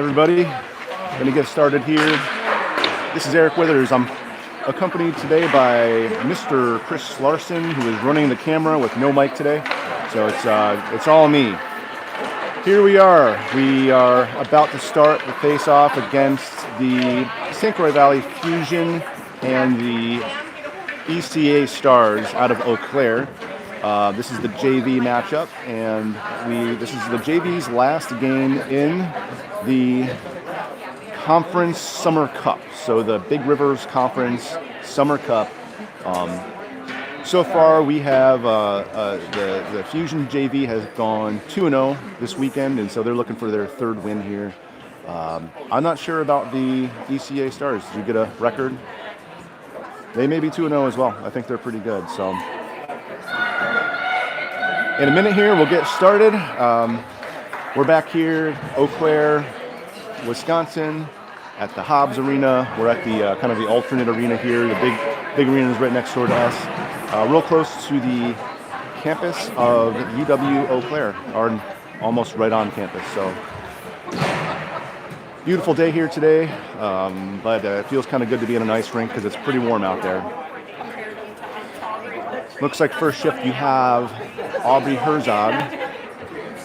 everybody. Gonna get started here. This is Eric Withers. I'm accompanied today by Mr. Chris Larson, who is running the camera with no mic today. So it's all me. Here we are. We are about to start the face-off against the St. Croix Valley Fusion and the ECA Stars out of Eau Claire. This is the JV matchup, and this is the JV's last game in the Conference Summer Cup. So the Big Rivers Conference Summer Cup. So far, we have the Fusion JV has gone 2-0 this weekend, and so they're looking for their third win here. I'm not sure about the ECA Stars. Did you get a record? They may be 2-0 as well. I think they're pretty good. So in a minute here, we'll get started. We're back here, Eau Claire, Wisconsin, at the Hobbs Arena. We're at the kind of the alternate arena here. The big arena is right next door to us, real close to the campus of UW Eau Claire, or almost right on campus. So beautiful day here today, but it feels kind of good to be in an ice rink because it's pretty warm out there. Looks like first shift you have Aubrey Herzog,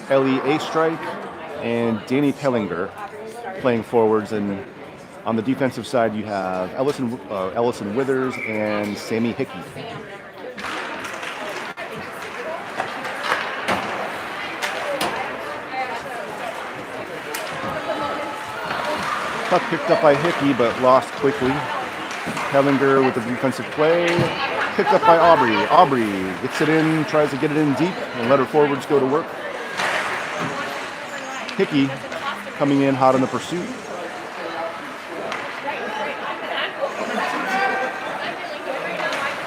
Ellie Astrike, and Danny Pellinger playing forwards, and on the defensive side you have Ellison Withers and Sammy Hickey. Puck picked up by Hickey but lost quickly. Pellinger with the defensive play. Picked up by Aubrey. Aubrey gets it in, tries to get it in deep, and let her forwards go to work. Hickey coming in hot in the pursuit.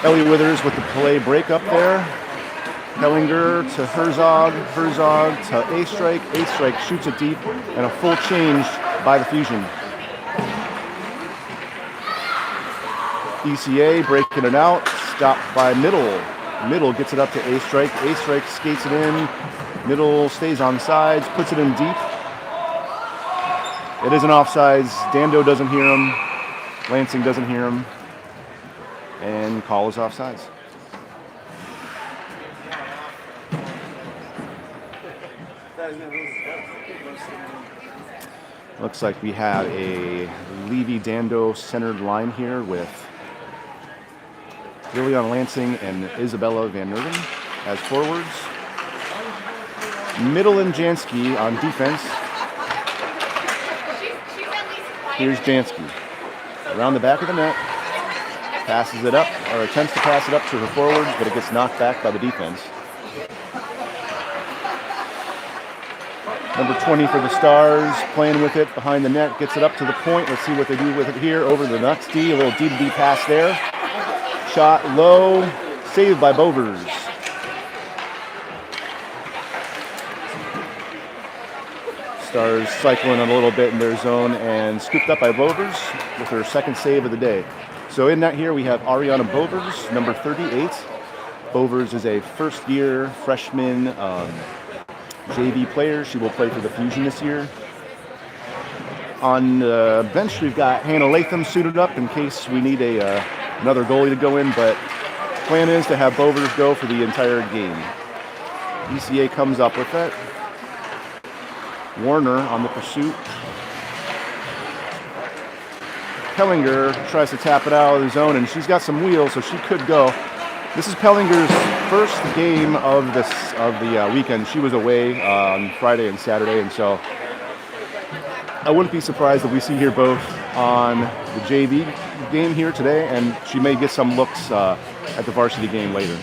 Ellie Withers with the play break up there. Pellinger to Herzog. Herzog to Astrike. Astrike shoots it deep, and a full change by the Fusion. ECA breaking it out. Stopped by Middle. Middle gets it up to Astrike. Astrike skates it in. Middle stays on sides, puts it in deep. It is an offsides. Dando doesn't hear him. Lansing doesn't hear him. And call is offsides. Looks like we have a Levy-Dando centered line here with Lillian Lansing and Isabella Van Nerven as forwards. Middle and Jansky on defense. Here's Jansky. Around the back of the net. Passes it up, or attempts to pass it up to her forwards, but it gets knocked back by the defense. Number 20 for the Stars, playing with it behind the net, gets it up to the point. Let's see what they do with it here. Over the next D, a little D-to-D pass there. Shot low, saved by Bovers. Stars cycling a little bit in their zone and scooped up by Bovers with her second save of the day. So in that here we have Ariana Bovers, number 38. Bovers is a first-year freshman JV player. She will play for the Fusion this year. On the bench we've got Hannah Latham suited up in case we need another goalie to go in, but plan is to have Bovers go for the entire game. ECA comes up with it. Warner on the pursuit. Pellinger tries to tap it out of the zone, and she's got some wheels, so she could go. This is Pellinger's first game of the weekend. She was away on Friday and Saturday, and so I wouldn't be surprised if we see her both on the JV game here today, and she may get some looks at the varsity game later.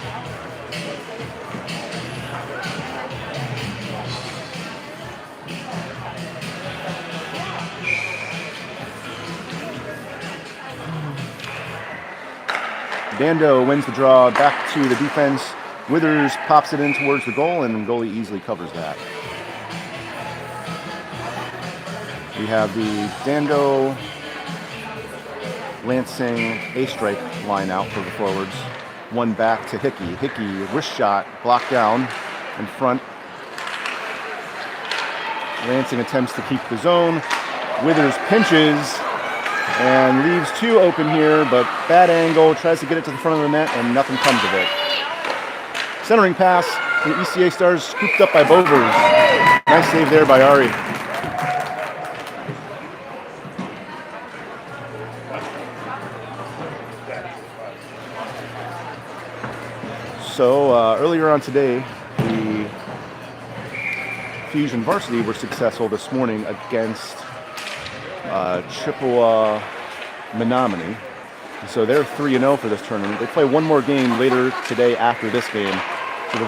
Dando wins the draw back to the defense. Withers pops it in towards the goal, and the goalie easily covers that. We have the Dando, Lansing, Astrike line out for the forwards. One back to Hickey. Hickey, wrist shot, blocked down in front. Lansing attempts to keep the zone. Withers pinches and leaves 2 open here, but bad angle, tries to get it to the front of the net, and nothing comes of it. Centering pass, the ECA Stars scooped up by Bovers. Nice save there by Ari. So earlier on today, the Fusion varsity were successful this morning against Chippewa Menominee. So they're 3-0 for this tournament. They play one more game later today after this game. So the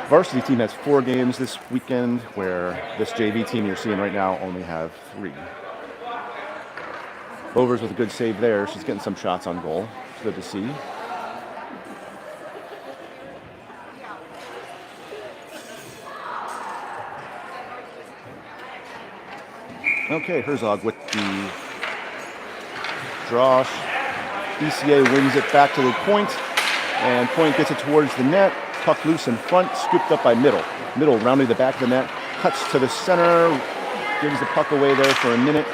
varsity team has 4 games this weekend, where this JV team you're seeing right now only have 3. Bovers with a good save there. She's getting some shots on goal. It's good to see. Okay, Herzog with the draw. ECA wins it back to the point, and Point gets it towards the net. Puck loose in front, scooped up by Middle. Middle rounding the back of the net, cuts to the center, gives the puck away there for a minute.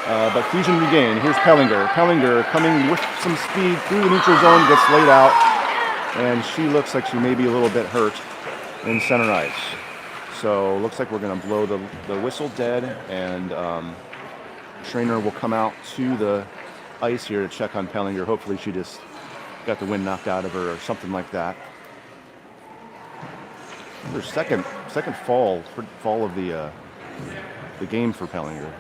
But Fusion regain. Here's Pellinger. Pellinger coming with some speed through the neutral zone, gets laid out, and she looks like she may be a little bit hurt in center ice. So looks like we're going to blow the whistle dead, and trainer will come out to the ice here to check on Pellinger. Hopefully she just got the wind knocked out of her or something like that. Her second fall of the game for Pellinger.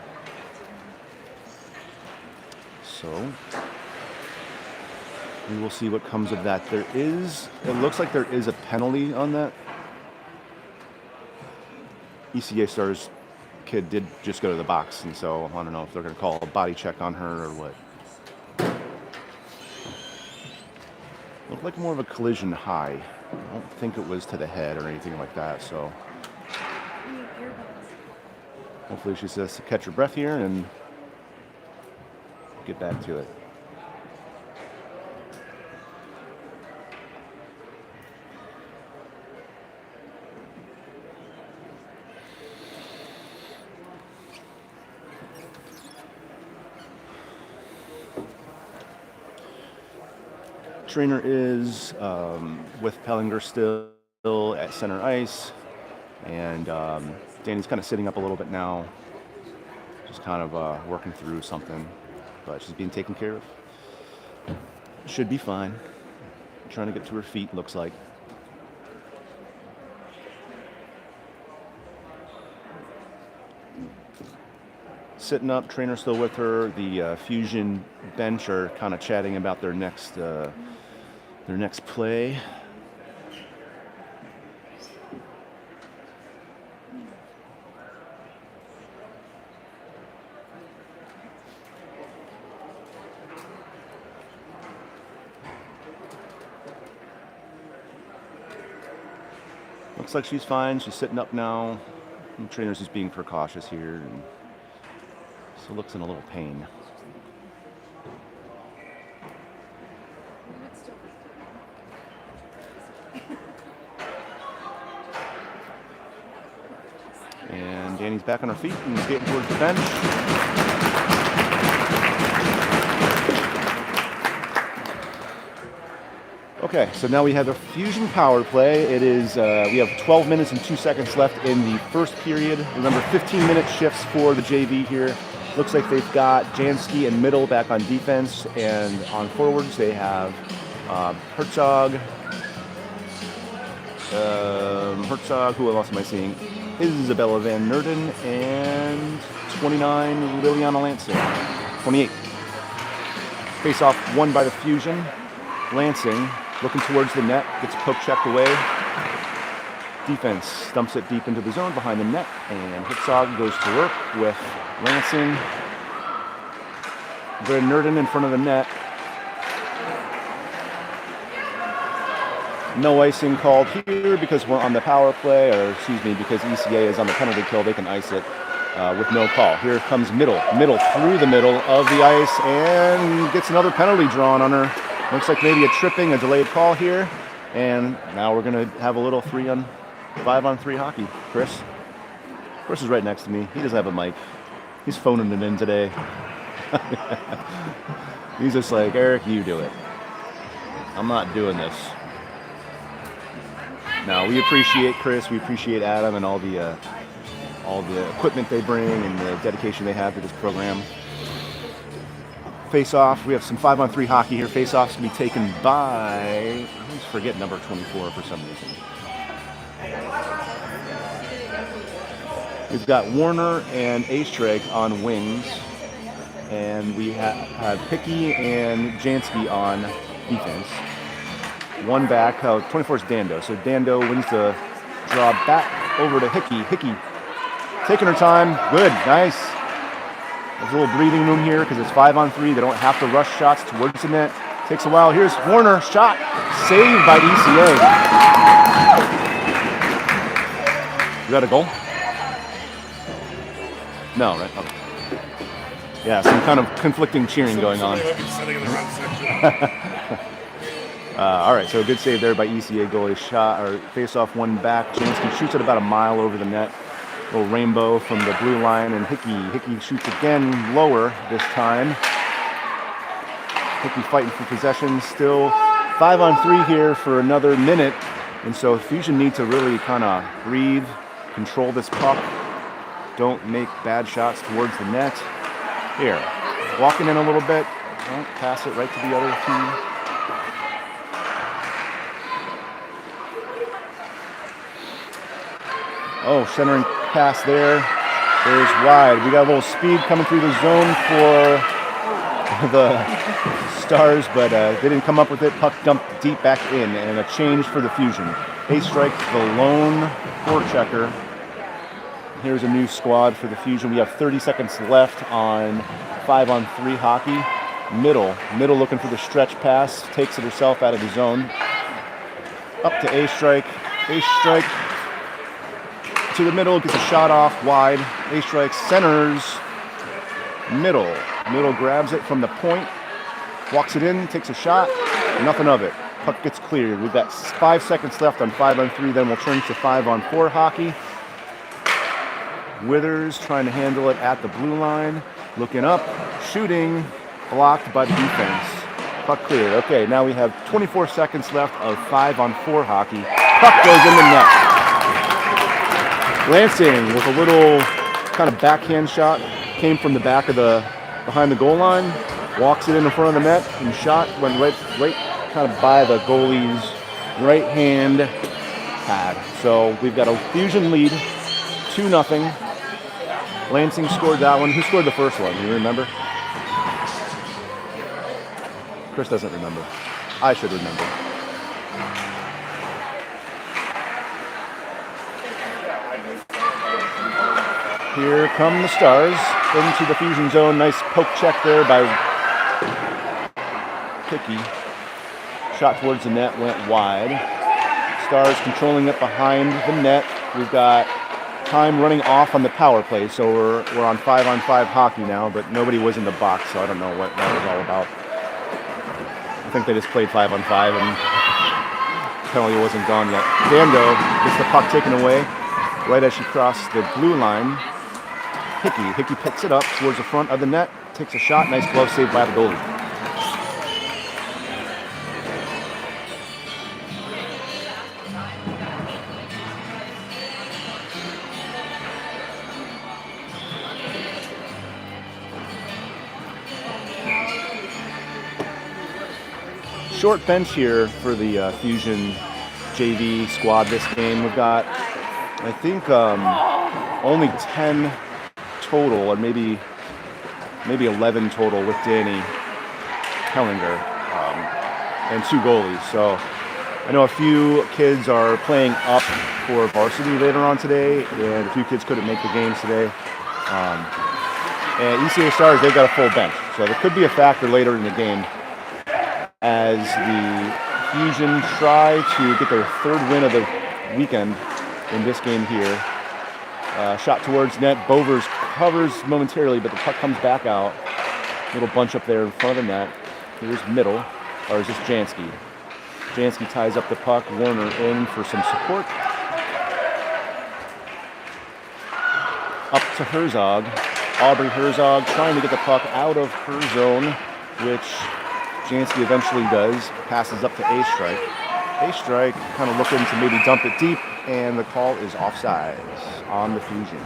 So we will see what comes of that. It looks like there is a penalty on that. ECA Stars kid did just go to the box, and so I don't know if they're going to call a body check on her or what. Looked like more of a collision high. I don't think it was to the head or anything like that, so hopefully she says to catch her breath here and get back to it. Trainer is with Pellinger still at center ice, and Danny's kind of sitting up a little bit now, just kind of working through something, but she's being taken care of. Should be fine. Trying to get to her feet, looks like. Sitting up, trainer still with her. The Fusion bench are kind of chatting about their next play. Looks like she's fine. She's sitting up now. The trainer's just being precautious here, and so looks in a little pain. And Danny's back on her feet and getting towards the bench. Okay, so now we have a Fusion power play. It is, we have 12 minutes and 2 seconds left in the first period. Remember, 15-minute shifts for the JV here. Looks like they've got Jansky and Middle back on defense, and on forwards they have Herzog, who else am I seeing? Isabella Van Nerden, and 29, Liliana Lansing. 28. Face off won by the Fusion. Lansing looking towards the net, gets poke checked away. Defense dumps it deep into the zone behind the net, and Herzog goes to work with Lansing. Van Nerden in front of the net. No icing called here because we're on the power play, or excuse me, because ECA is on the penalty kill. They can ice it with no call. Here comes Middle. Middle through the middle of the ice and gets another penalty drawn on her. Looks like maybe a tripping, a delayed call here. And now we're going to have a little 5-on-3 hockey. Chris? Chris is right next to me. He doesn't have a mic. He's phoning it in today. He's just like, Eric, you do it. I'm not doing this. Now, we appreciate Chris. We appreciate Adam and all the equipment they bring and the dedication they have to this program. Face-off. We have some 5-on-3 hockey here. Face-off's going to be taken by... I always forget number 24 for some reason. We've got Warner and Astrake on wings. And we have Hickey and Jansky on defense. One back. 24 is Dando. So Dando wins the draw back over to Hickey. Hickey taking her time. Good. Nice. There's a little breathing room here because it's 5-on-3. They don't have to rush shots towards the net. Takes a while. Here's Warner. Shot. Saved by ECA. Is that a goal? No, right? Okay. Yeah, some kind of conflicting cheering going on. All right, so a good save there by ECA goalie. Shot or face-off one back. Jansky shoots it about a mile over the net. Little rainbow from the blue line, and Hickey shoots again lower this time. Hickey fighting for possession. Still 5-on-3 here for another minute, and so Fusion need to really kind of breathe, control this puck. Don't make bad shots towards the net. Here, walking in a little bit. Don't pass it right to the other team. Oh, centering pass there. There's wide. We got a little speed coming through the zone for the Stars, but they didn't come up with it. Puck dumped deep back in, and a change for the Fusion. Astrake, the lone forechecker. Here's a new squad for the Fusion. We have 30 seconds left on 5-on-3 hockey. Middle looking for the stretch pass. Takes it herself out of the zone. Up to Astrake. Astrake to the middle, gets a shot off wide. Astrake centers. Middle grabs it from the point. Walks it in, takes a shot. Nothing of it. Puck gets cleared. We've got 5 seconds left on 5-on-3. Then we'll turn to 5-on-4 hockey. Withers trying to handle it at the blue line. Looking up, shooting, blocked by the defense. Puck cleared. Okay, now we have 24 seconds left of 5-on-4 hockey. Puck goes in the net. Lansing with a little kind of backhand shot. Came from the back of behind the goal line. Walks it in front of the net, and shot went right kind of by the goalie's right hand pad. So we've got a Fusion lead, 2-0. Lansing scored that one. Who scored the first one? Do you remember? Chris doesn't remember. I should remember. Here come the Stars into the Fusion zone. Nice poke check there by Hickey. Shot towards the net, went wide. Stars controlling it behind the net. We've got time running off on the power play, so we're on 5-on-5 hockey now, but nobody was in the box, so I don't know what that was all about. I think they just played 5-on-5 and penalty wasn't gone yet. Dando gets the puck taken away right as she crossed the blue line. Hickey picks it up towards the front of the net, takes a shot, nice glove save by the goalie. Short bench here for the Fusion JV squad this game. We've got, I think, only 10 total, or maybe 11 total with Danny Hellinger and 2 goalies. So I know a few kids are playing up for varsity later on today, and a few kids couldn't make the games today. And ECA Stars, they've got a full bench, so there could be a factor later in the game as the Fusion try to get their 3rd win of the weekend in this game here. Shot towards net. Bovers covers momentarily, but the puck comes back out. Little bunch up there in front of the net. Here's middle, or is this Jansky? Jansky ties up the puck. Warner in for some support. Up to Herzog. Aubrey Herzog trying to get the puck out of her zone, which Jansky eventually does. Passes up to A-Strike. A-Strike kind of looking to maybe dump it deep, and the call is offsides on the Fusion.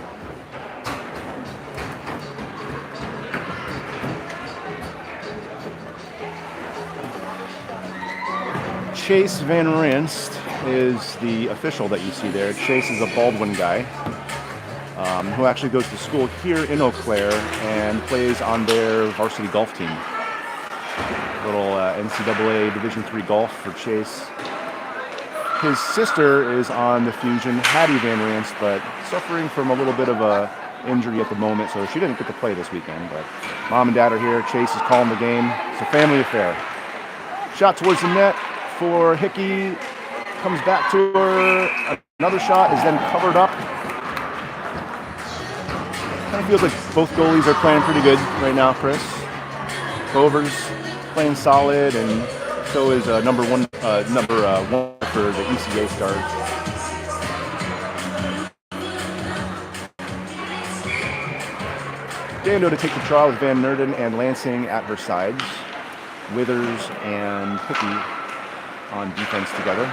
Chase Van Ranst is the official that you see there. Chase is a Baldwin guy who actually goes to school here in Eau Claire and plays on their varsity golf team. Little NCAA Division III golf for Chase. His sister is on the Fusion, Hattie Van Ranst, but suffering from a little bit of a injury at the moment, so she didn't get to play this weekend. But mom and dad are here. Chase is calling the game. It's a family affair. Shot towards the net for Hickey. Comes back to her. Another shot is then covered up. Kind of feels like both goalies are playing pretty good right now, Chris. Bover's playing solid, and so is number one for the ECA Stars. Dando to take the draw with Van Nerden and Lansing at her sides. Withers and Hickey on defense together.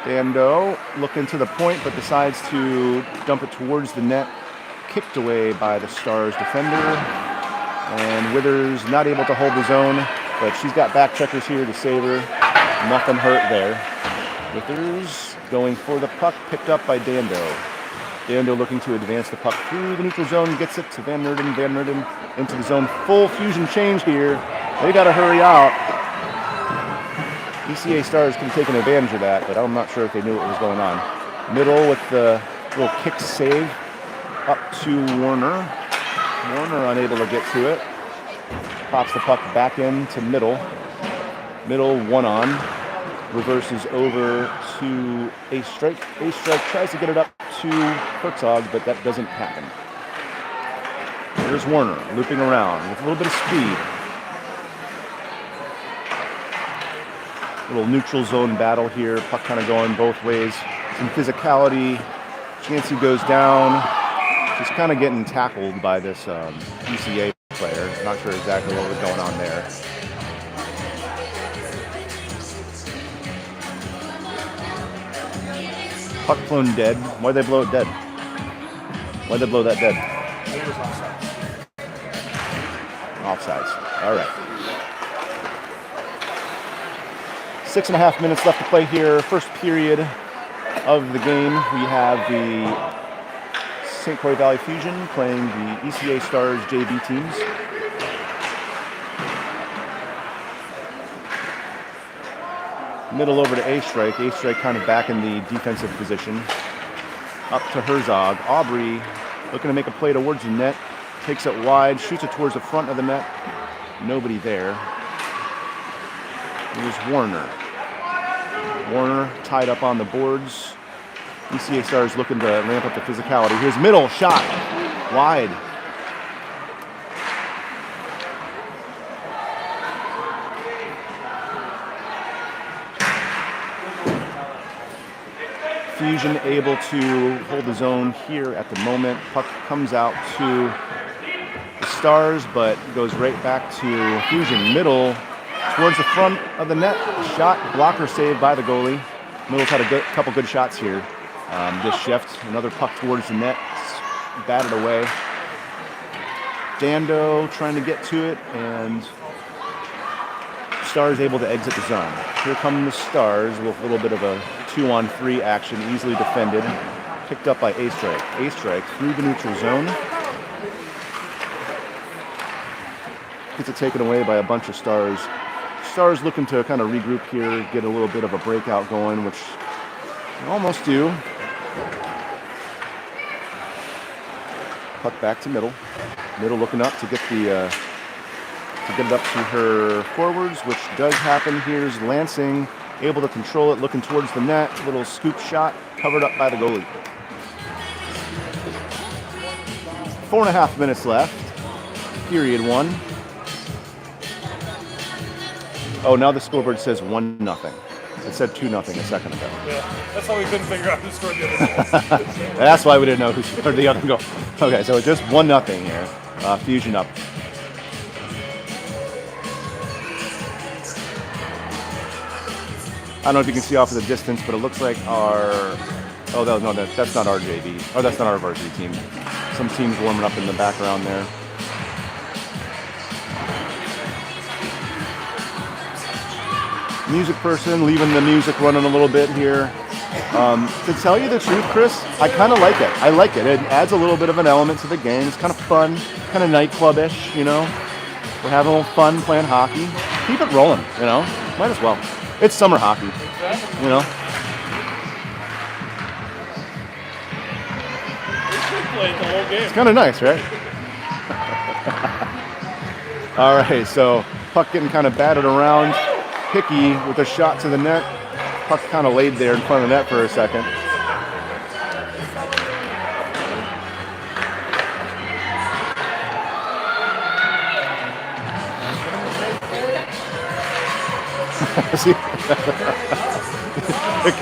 Dando looking to the point, but decides to dump it towards the net. Kicked away by the Stars defender. And Withers not able to hold the zone, but she's got back checkers here to save her. Nothing hurt there. Withers going for the puck, picked up by Dando. Dando looking to advance the puck through the neutral zone, gets it to Van Nerden. Van Nerden into the zone. Full Fusion change here. They got to hurry out. ECA Stars could have taken advantage of that, but I'm not sure if they knew what was going on. Middle with the little kick save up to Warner. Warner unable to get to it. Pops the puck back into Middle. Middle one on. Reverses over to A-Strike. A-Strike tries to get it up to Herzog, but that doesn't happen. Here's Warner looping around with a little bit of speed. Little neutral zone battle here. Puck kind of going both ways. Some physicality. Chansey goes down. She's kind of getting tackled by this ECA player. Not sure exactly what was going on there. Puck flown dead. Why'd they blow it dead? Why'd they blow that dead? It was offsides. Offsides. All right. 6.5 minutes left to play here. First period of the game. We have the St. Croix Valley Fusion playing the ECA Stars JV teams. Middle over to A-Strike. A-Strike kind of back in the defensive position. Up to Herzog. Aubrey looking to make a play towards the net. Takes it wide, shoots it towards the front of the net. Nobody there. Here's Warner. Warner tied up on the boards. ECA Stars looking to ramp up the physicality. Here's Middle, shot, wide. Fusion able to hold the zone here at the moment. Puck comes out to the Stars, but goes right back to Fusion. Middle towards the front of the net. Shot, blocker saved by the goalie. Middle's had a couple good shots here this shift. Another puck towards the net. It's batted away. Dando trying to get to it, and Stars able to exit the zone. Here come the Stars with a little bit of a 2-on-3 action, easily defended. Picked up by A-Strike. A-Strike through the neutral zone. Gets it taken away by a bunch of Stars. Stars looking to kind of regroup here, get a little bit of a breakout going, which they almost do. Puck back to Middle. Middle looking up to get the to get it up to her forwards, which does happen. Here's Lansing able to control it, looking towards the net. Little scoop shot covered up by the goalie. 4.5 minutes left. Period one. Oh, now the scoreboard says 1-0. It said 2-0 a second ago. Yeah, that's why we couldn't figure out who scored the other goal. That's why we didn't know who scored the other goal. Okay, so it's just 1-0 here. Fusion up. I don't know if you can see off in the distance, but it looks like our... Oh, no, that's not our JV. Oh, that's not our varsity team. Some teams warming up in the background there. Music person, leaving the music running a little bit here. To tell you the truth, Chris, I kind of like it. I like it. It adds a little bit of an element to the game. It's kind of fun, kind of nightclub-ish, you know. We're having a little fun playing hockey. Keep it rolling, you know. Might as well. It's summer hockey, you know. Played the whole game. It's kind of nice, right? All right, so puck getting kind of batted around. Hickey with a shot to the net. Puck kind of laid there in front of the net for a second. See,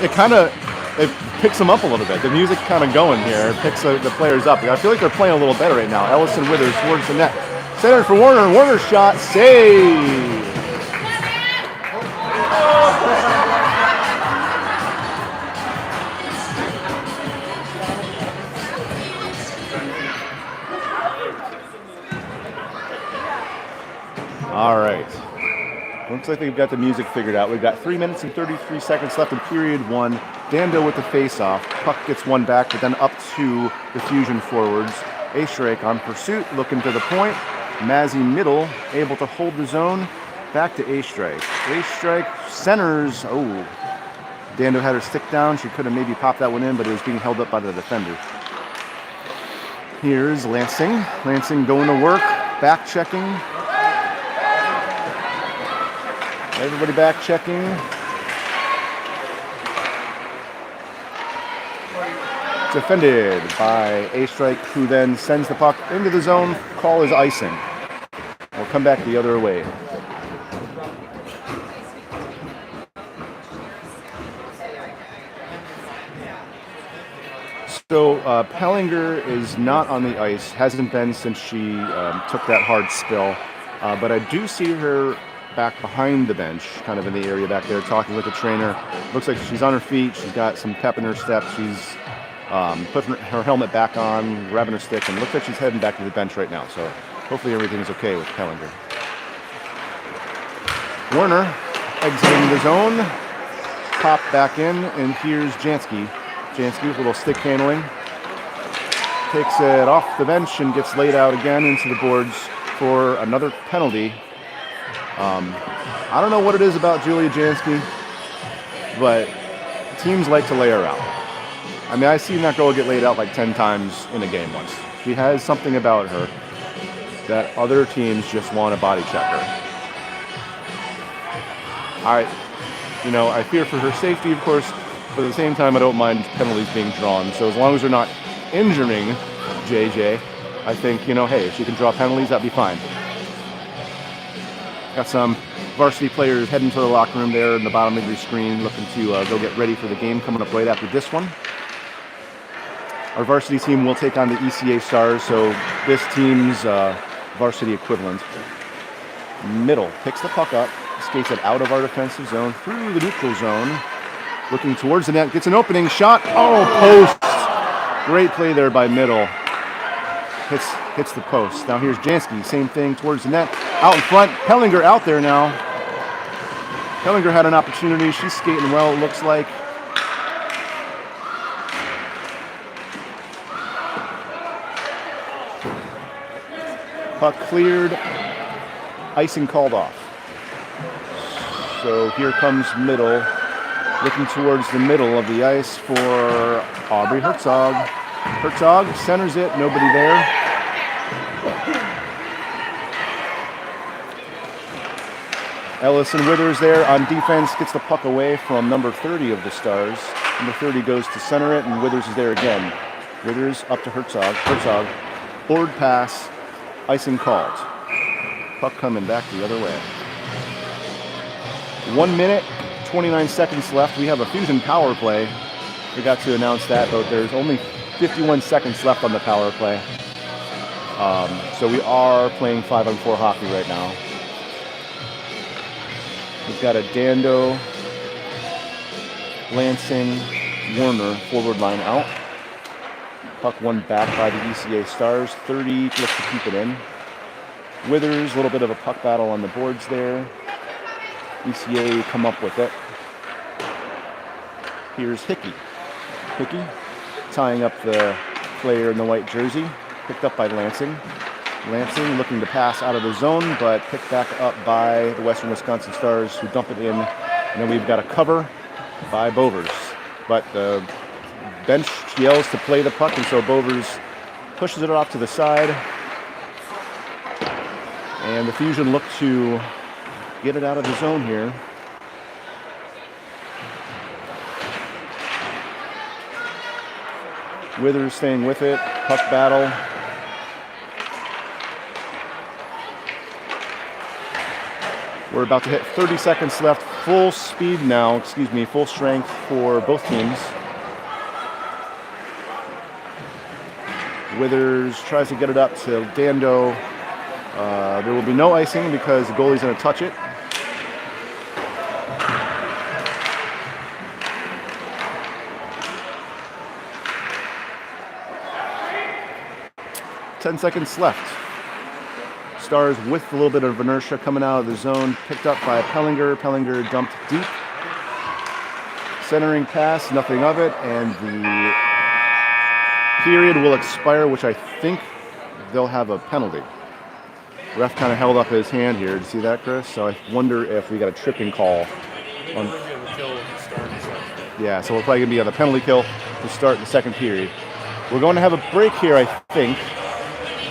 it picks them up a little bit. The music kind of going here. It picks the players up. I feel like they're playing a little better right now. Ellison Withers towards the net. Centered for Warner. Warner's shot. Save. All right. Looks like they've got the music figured out. We've got 3 minutes and 33 seconds left in period one. Dando with the face-off. Puck gets one back, but then up to the Fusion forwards. Astrake on pursuit, looking to the point. Mazzy middle, able to hold the zone. Back to Astrake. Astrake centers. Oh, Dando had her stick down. She could have maybe popped that one in, but it was being held up by the defender. Here's Lansing. Lansing going to work, back checking. Everybody back checking. Defended by A-Strike, who then sends the puck into the zone. Call is icing. We'll come back the other way. So Pellinger is not on the ice, hasn't been since she took that hard spill. But I do see her back behind the bench, kind of in the area back there, talking with the trainer. Looks like she's on her feet. She's got some pep in her step. She's putting her helmet back on, grabbing her stick, and looks like she's heading back to the bench right now. So hopefully everything's okay with Pellinger. Warner exiting the zone. Pop back in, and here's Jansky. Jansky with a little stick handling. Takes it off the bench and gets laid out again into the boards for another penalty. I don't know what it is about Julia Jansky, but teams like to lay her out. I mean, I've seen that girl get laid out like 10 times in a game once. She has something about her that other teams just want to body check her. I fear for her safety, of course, but at the same time, I don't mind penalties being drawn. So as long as they're not injuring JJ, I think, hey, if she can draw penalties, that'd be fine. Got some varsity players heading to the locker room there in the bottom of your screen, looking to go get ready for the game coming up right after this one. Our varsity team will take on the ECA Stars, so this team's varsity equivalent. Middle picks the puck up, skates it out of our defensive zone, through the neutral zone, looking towards the net, gets an opening shot. Oh, post! Great play there by Middle. Hits the post. Now here's Jansky, same thing towards the net. Out in front, Pellinger out there now. Pellinger had an opportunity. She's skating well, it looks like. Puck cleared. Icing called off. So here comes Middle, looking towards the middle of the ice for Aubrey Herzog. Herzog centers it, nobody there. Ellison Withers there on defense, gets the puck away from number 30 of the Stars. Number 30 goes to center it, and Withers is there again. Withers up to Herzog. Herzog, forward pass, icing called. Puck coming back the other way. 1 minute, 29 seconds left. We have a Fusion power play. Forgot to announce that, but there's only 51 seconds left on the power play. So we are playing 5-on-4 hockey right now. We've got a Dando, Lansing, Warner forward line out. Puck won back by the ECA Stars. 30 to look to keep it in. Withers, a little bit of a puck battle on the boards there. ECA come up with it. Here's Hickey. Hickey tying up the player in the white jersey. Picked up by Lansing. Lansing looking to pass out of the zone, but picked back up by the Western Wisconsin Stars, who dump it in. And then we've got a cover by Bovers. But the bench yells to play the puck, and so Bovers pushes it off to the side. And the Fusion look to get it out of the zone here. Withers staying with it. Puck battle. We're about to hit 30 seconds left. Full speed now, full strength for both teams. Withers tries to get it up to Dando. There will be no icing because the goalie's going to touch it. Ten seconds left. Stars with a little bit of inertia coming out of the zone, picked up by Pellinger. Pellinger dumped deep. Centering pass, nothing of it, and the period will expire, which I think they'll have a penalty. Ref kind of held up his hand here. Did you see that, Chris? So I wonder if we got a tripping call. Yeah, so we're probably going to be on the penalty kill to start the second period. We're going to have a break here, I think.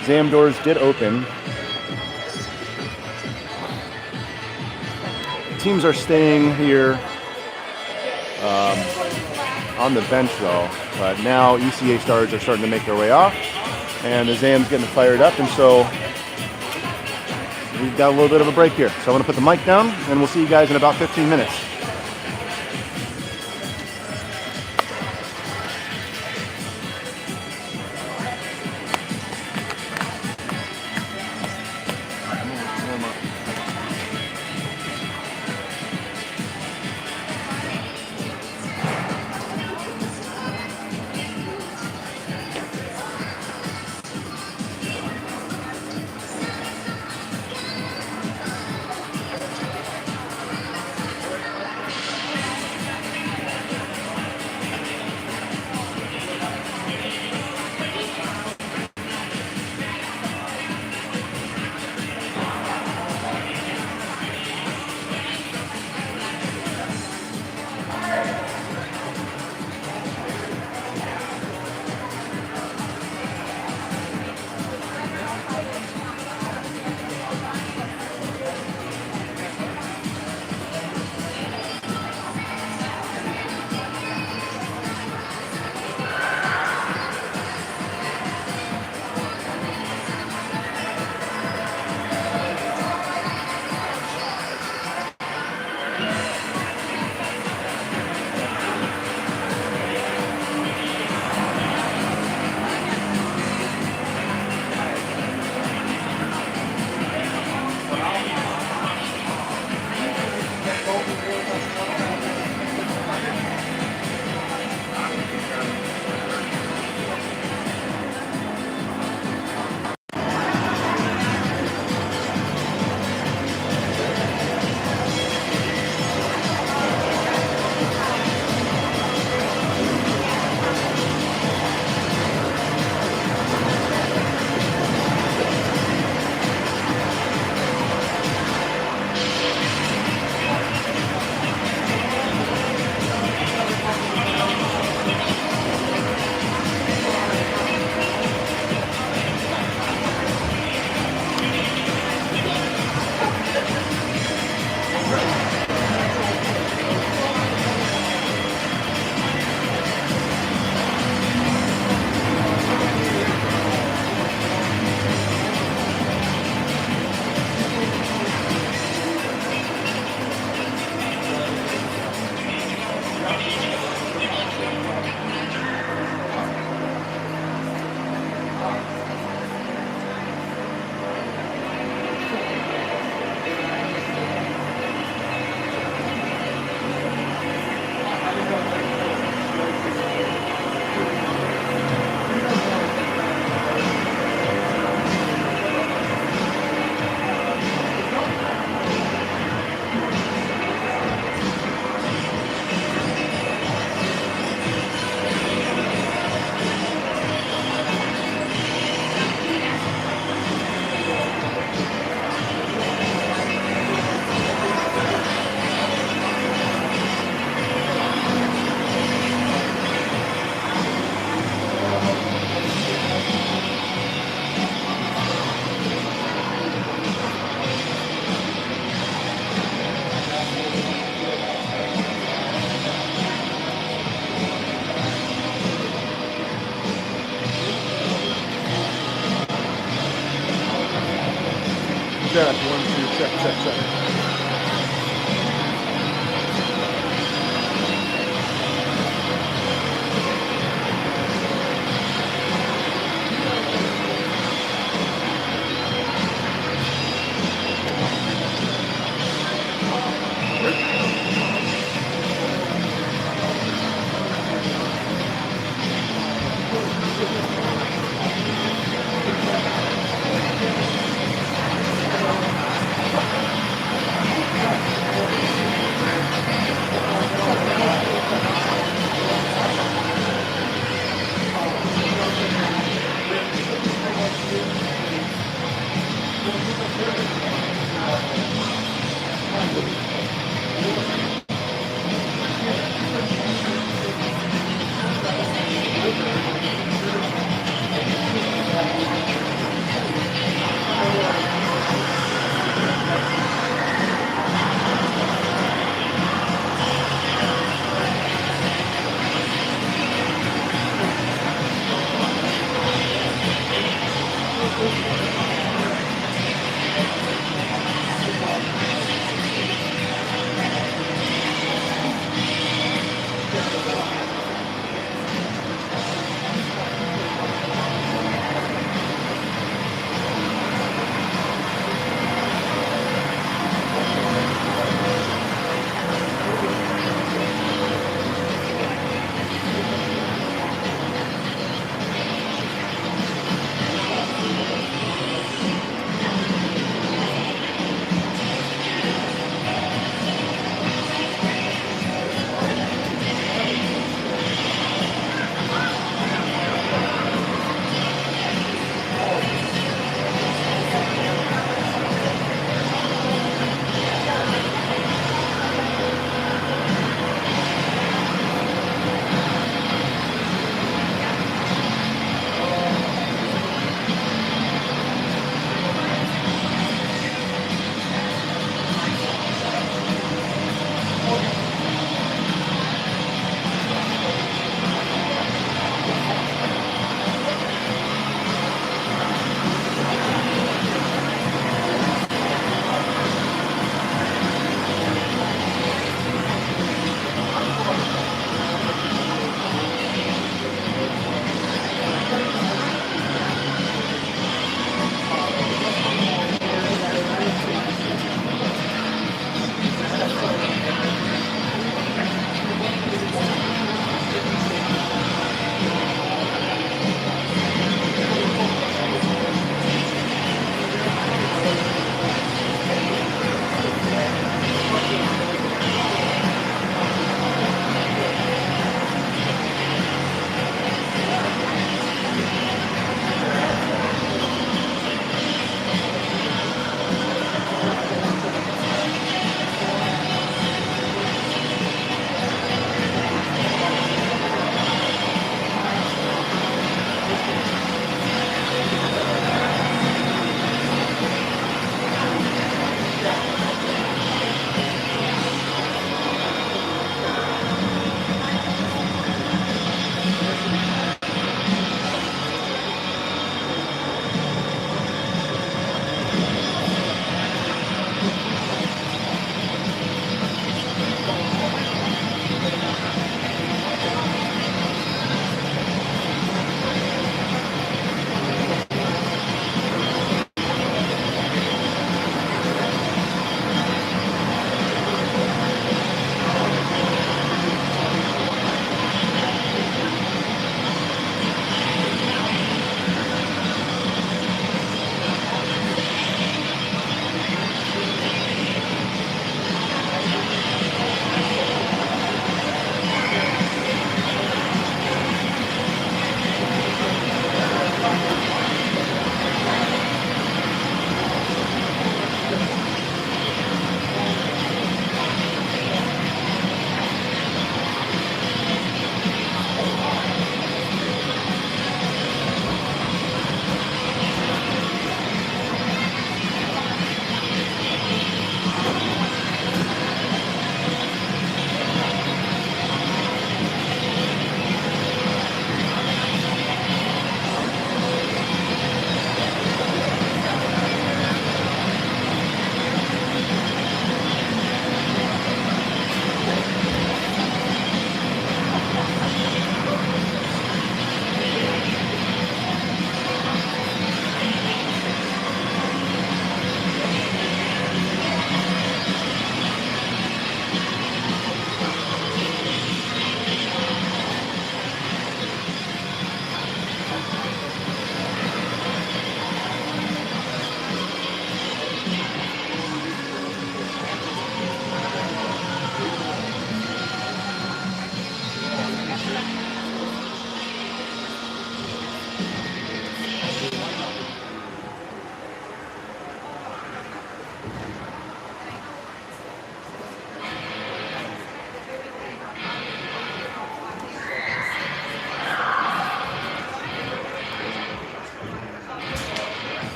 Exam doors did open. Teams are staying here on the bench, though. But now ECA Stars are starting to make their way off. And the Zam's getting fired up, and so we've got a little bit of a break here. So I'm going to put the mic down, and we'll see you guys in about 15 minutes. Check, 1, 2, check, check, check.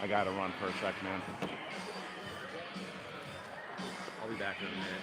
gotta run for a sec, man. I'll be back in a minute.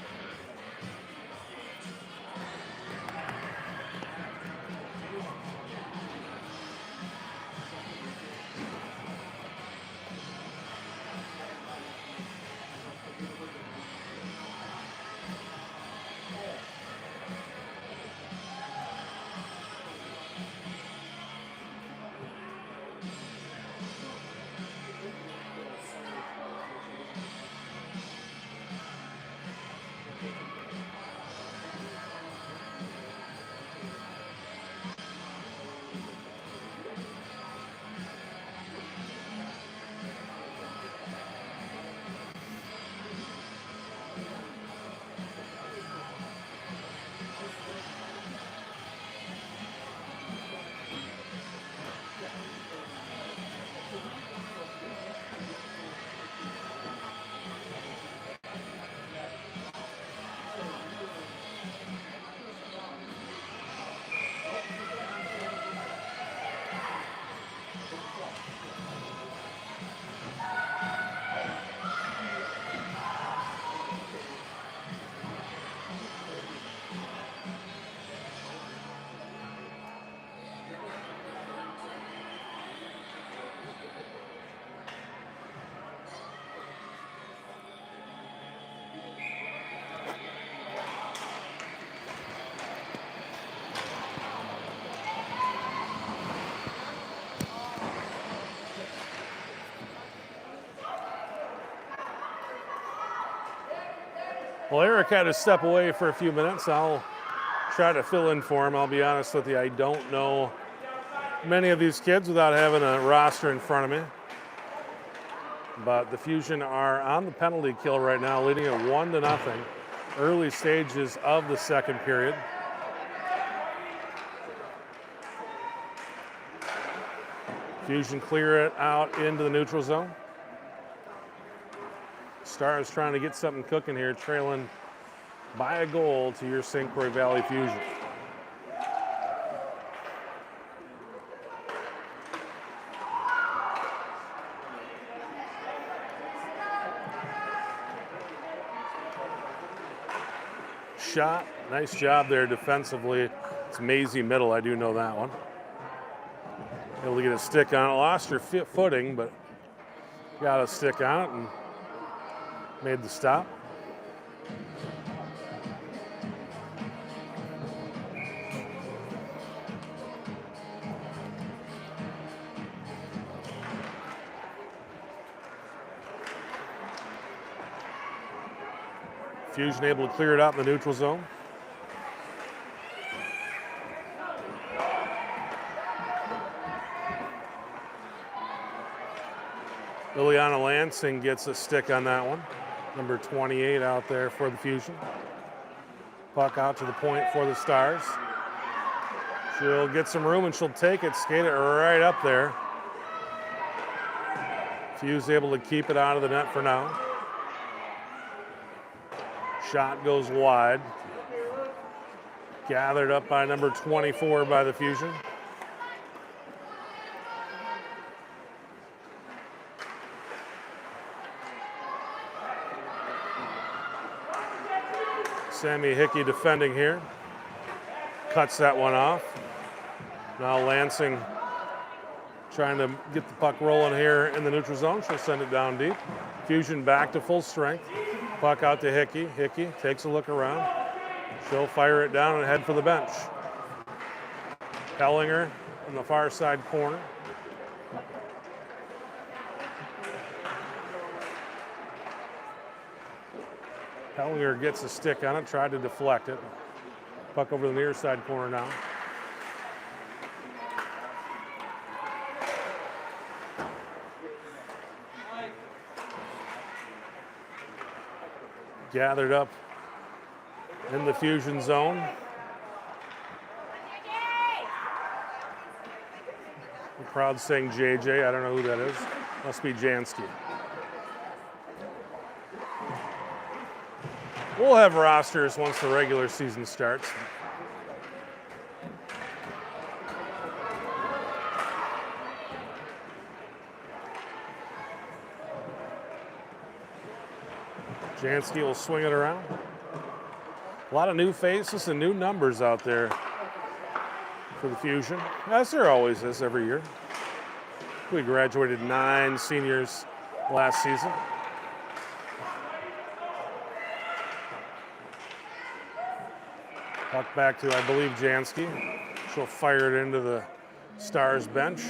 Well, Eric had to step away for a few minutes. I'll try to fill in for him. I'll be honest with you, I don't know many of these kids without having a roster in front of me. But the Fusion are on the penalty kill right now, leading it 1-0. Early stages of the second period. Fusion clear it out into the neutral zone. Stars trying to get something cooking here, trailing by a goal to your St. Croix Valley Fusion. Shot, nice job there defensively. It's Maisie middle, I do know that one. Able to get a stick on it, lost her footing, but got a stick on it and made the stop. Fusion able to clear it out in the neutral zone. Liliana Lansing gets a stick on that one. Number 28 out there for the Fusion. Puck out to the point for the Stars. She'll get some room and she'll take it, skate it right up there. Fuse able to keep it out of the net for now. Shot goes wide. Gathered up by number 24 by the Fusion. Sammy Hickey defending here. Cuts that one off. Now Lansing trying to get the puck rolling here in the neutral zone. She'll send it down deep. Fusion back to full strength. Puck out to Hickey. Hickey takes a look around. She'll fire it down and head for the bench. Hellinger in the far side corner. Hellinger gets a stick on it, tried to deflect it. Puck over the near side corner now. Gathered up in the Fusion zone. The crowd saying JJ, I don't know who that is. Must be Jansky. We'll have rosters once the regular season starts. Jansky will swing it around. A lot of new faces and new numbers out there for the Fusion, as there always is every year. We graduated 9 seniors last season. Puck back to, I believe, Jansky. She'll fire it into the Stars bench.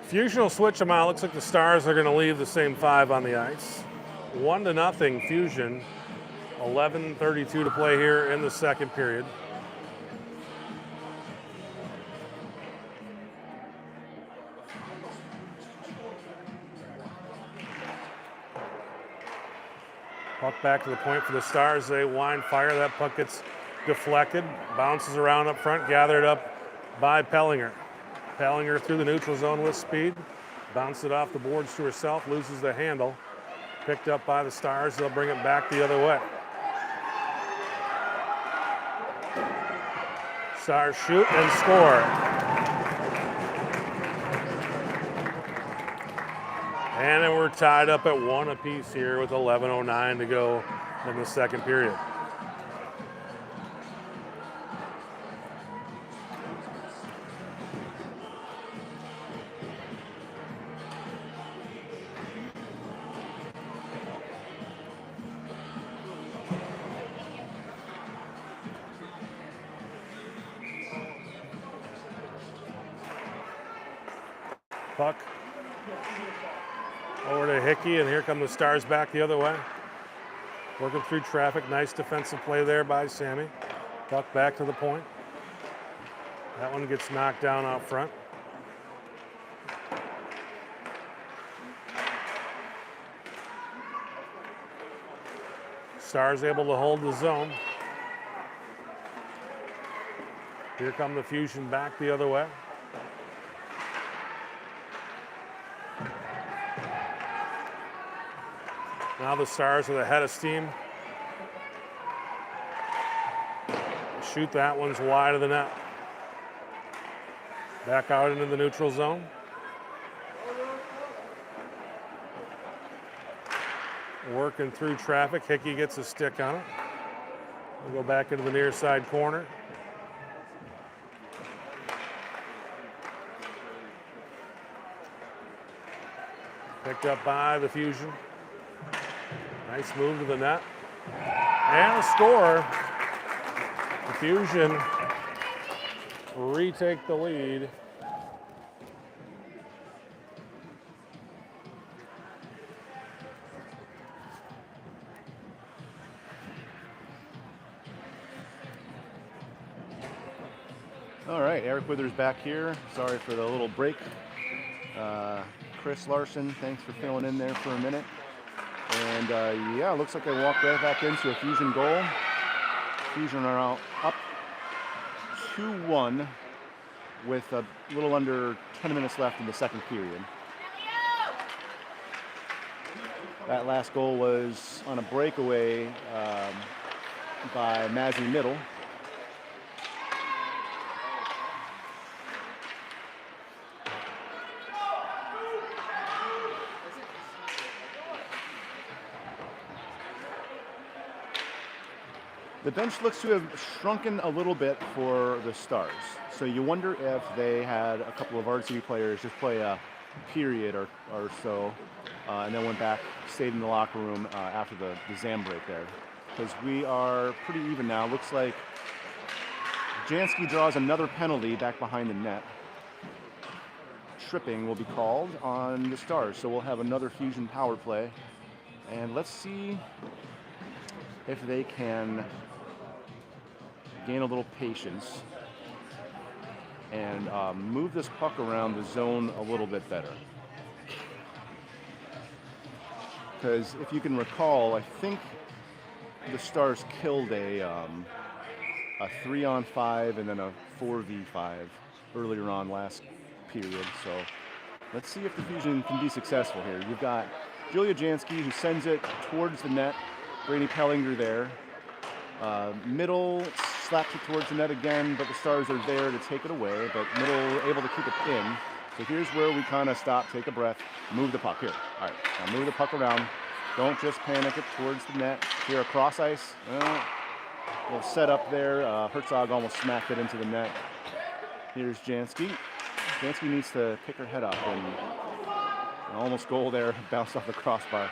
Fusion will switch them out. Looks like the Stars are going to leave the same 5 on the ice. 1-0 Fusion. 11:32 to play here in the second period. Puck back to the point for the Stars. They wind fire. That puck gets deflected, bounces around up front, gathered up by Pellinger. Pellinger through the neutral zone with speed. Bounced it off the boards to herself, loses the handle. Picked up by the Stars. They'll bring it back the other way. Stars shoot and score. And then we're tied up at 1 apiece here with 11:09 to go in the second period. Puck over to Hickey, and here come the Stars back the other way. Working through traffic. Nice defensive play there by Sammy. Puck back to the point. That one gets knocked down out front. Stars able to hold the zone. Here come the Fusion back the other way. Now the Stars with a head of steam. Shoot, that one's wide of the net. Back out into the neutral zone. Working through traffic. Hickey gets a stick on it. We'll go back into the near side corner. Picked up by the Fusion. Nice move to the net. And a score. The Fusion retake the lead. All right, Eric Withers back here. Sorry for the little break. Chris Larson, thanks for filling in there for a minute. And yeah, looks like I walked right back into a Fusion goal. Fusion are out up 2-1 with a little under 10 minutes left in the second period. That last goal was on a breakaway by Mazzy Middle. The bench looks to have shrunken a little bit for the Stars. So you wonder if they had a couple of varsity players just play a period or so, and then went back, stayed in the locker room after the Zam break there. Because we are pretty even now. Looks like Jansky draws another penalty back behind the net. Tripping will be called on the Stars. So we'll have another Fusion power play. And let's see if they can gain a little patience and move this puck around the zone a little bit better. Because if you can recall, I think the Stars killed a 3-on-5 and then a 4v5 earlier on last period. So let's see if the Fusion can be successful here. You've got Julia Jansky, who sends it towards the net. Brady Pellinger there. Middle slaps it towards the net again, but the Stars are there to take it away, but Middle able to keep it in. So here's where we kind of stop, take a breath, move the puck here. All right, now move the puck around. Don't just panic it towards the net. Here, a cross ice. Little set up there. Herzog almost smacked it into the net. Here's Jansky. Jansky needs to pick her head up and almost goal there, bounced off the crossbar.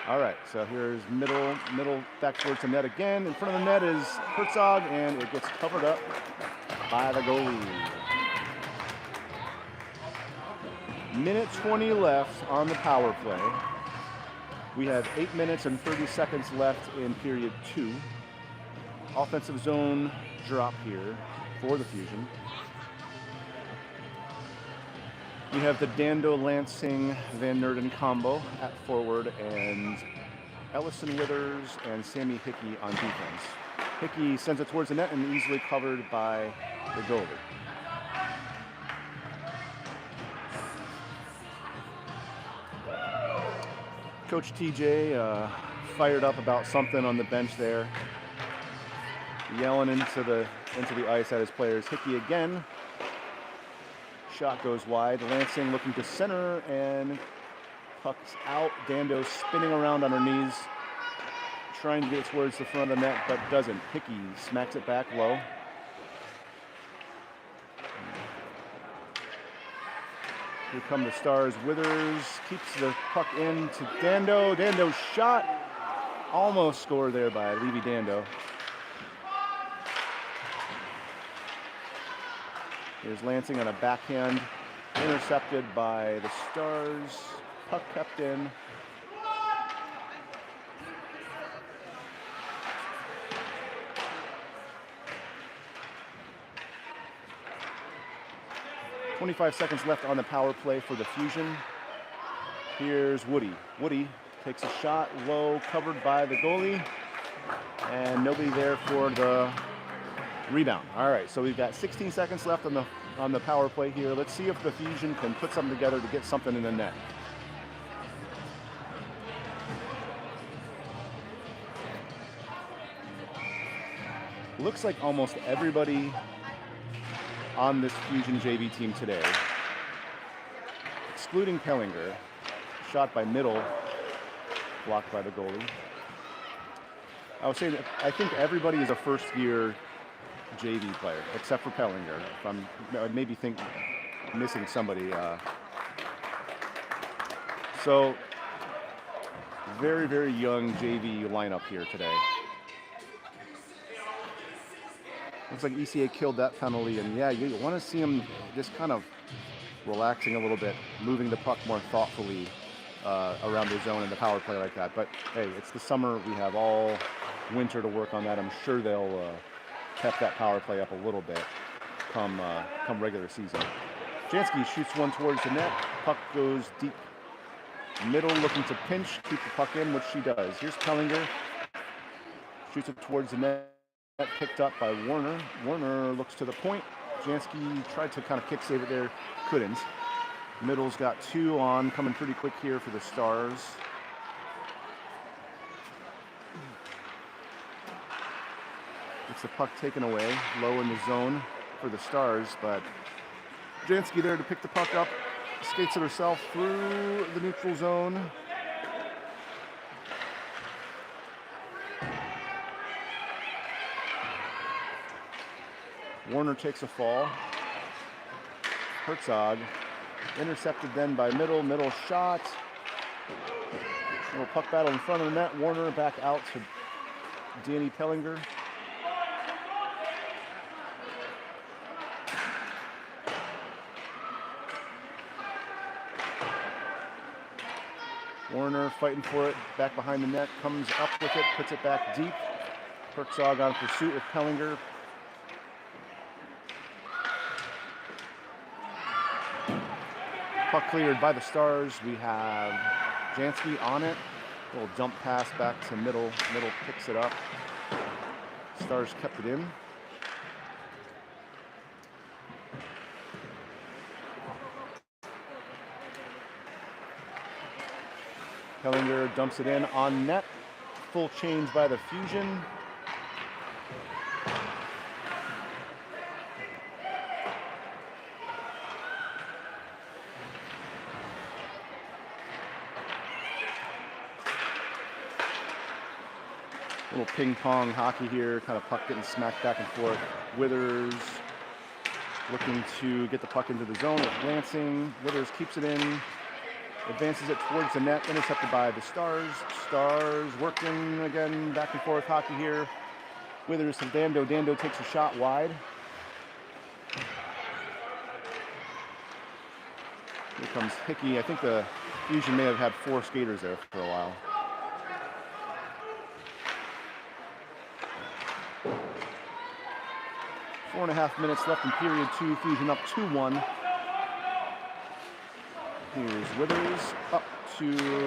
All right, so here's middle back towards the net again. In front of the net is Herzog, and it gets covered up by the goalie. Minute 20 left on the power play. We have 8 minutes and 30 seconds left in period 2. Offensive zone drop here for the Fusion. We have the Dando, Lansing, Van Nerden combo at forward, and Ellison Withers and Sammy Hickey on defense. Hickey sends it towards the net and easily covered by the goalie. Coach TJ fired up about something on the bench there, yelling into the ice at his players. Hickey again. Shot goes wide. Lansing looking to center, and puck's out. Dando spinning around on her knees, trying to get towards the front of the net, but doesn't. Hickey smacks it back low. Here come the Stars. Withers keeps the puck in to Dando. Dando's shot almost scored there by Levy Dando. Here's Lansing on a backhand, intercepted by the Stars. Puck kept in. .25 seconds left on the power play for the Fusion. Here's Woody. Woody takes a shot, low, covered by the goalie, and nobody there for the rebound. All right, so we've got 16 seconds left on the power play here. Let's see if the Fusion can put something together to get something in the net. Looks like almost everybody on this Fusion JV team today, excluding Pellinger, shot by Middle, blocked by the goalie. I would say that I think everybody is a first-year JV player, except for Pellinger. I maybe think missing somebody. So, very, very young JV lineup here today. Looks like ECA killed that penalty, and yeah, you want to see him just kind of relaxing a little bit, moving the puck more thoughtfully around the zone in the power play like that. But hey, it's the summer. We have all winter to work on that. I'm sure they'll pep that power play up a little bit come regular season. Jansky shoots one towards the net. Puck goes deep. Middle looking to pinch, keep the puck in, which she does. Here's Pellinger. Shoots it towards the net. Picked up by Warner. Warner looks to the point. Jansky tried to kind of kick save it there. Couldn't. Middle's got 2 on, coming pretty quick here for the Stars. It's the puck taken away, low in the zone for the Stars, but Jansky there to pick the puck up, skates it herself through the neutral zone. Warner takes a fall. Herzog intercepted then by Middle. Middle shot. Little puck battle in front of the net. Warner back out to Danny Pellinger. Warner fighting for it, back behind the net, comes up with it, puts it back deep. Herzog on pursuit with Pellinger. Puck cleared by the Stars. We have Jansky on it. Little dump pass back to Middle. Middle picks it up. Stars kept it in. Pellinger dumps it in on net. Full change by the Fusion. Little ping pong hockey here, kind of puck getting smacked back and forth. Withers looking to get the puck into the zone with Lansing. Withers keeps it in, advances it towards the net, intercepted by the Stars. Stars working again, back and forth hockey here. Withers to Dando. Dando takes a shot wide. Here comes Hickey. I think the Fusion may have had 4 skaters there for a while. Four and a half minutes left in period 2. Fusion up 2-1. Here's Withers up to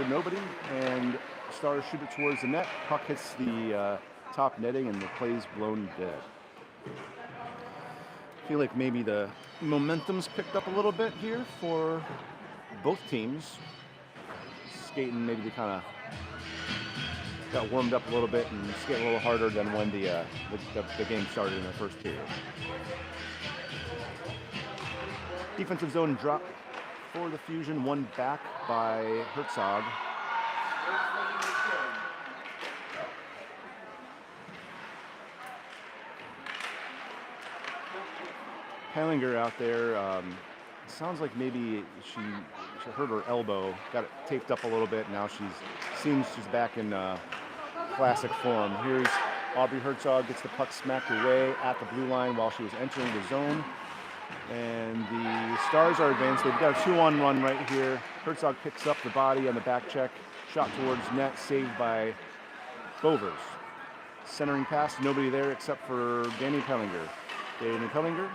nobody, and Stars shoot it towards the net. Puck hits the top netting, and the play's blown dead. I feel like maybe the momentum's picked up a little bit here for both teams. Skating, maybe they kind of got warmed up a little bit and skating a little harder than when the game started in the first period. Defensive zone drop for the Fusion, one back by Herzog. Hellinger out there, sounds like maybe she hurt her elbow, got it taped up a little bit. Now seems she's back in classic form. Here's Aubrey Herzog, gets the puck smacked away at the blue line while she was entering the zone. And the Stars are advanced. They've got a 2-on run right here. Herzog picks up the body on the back check. Shot towards net, saved by Bovers. Centering pass, nobody there except for Danny Pellinger. Danny Pellinger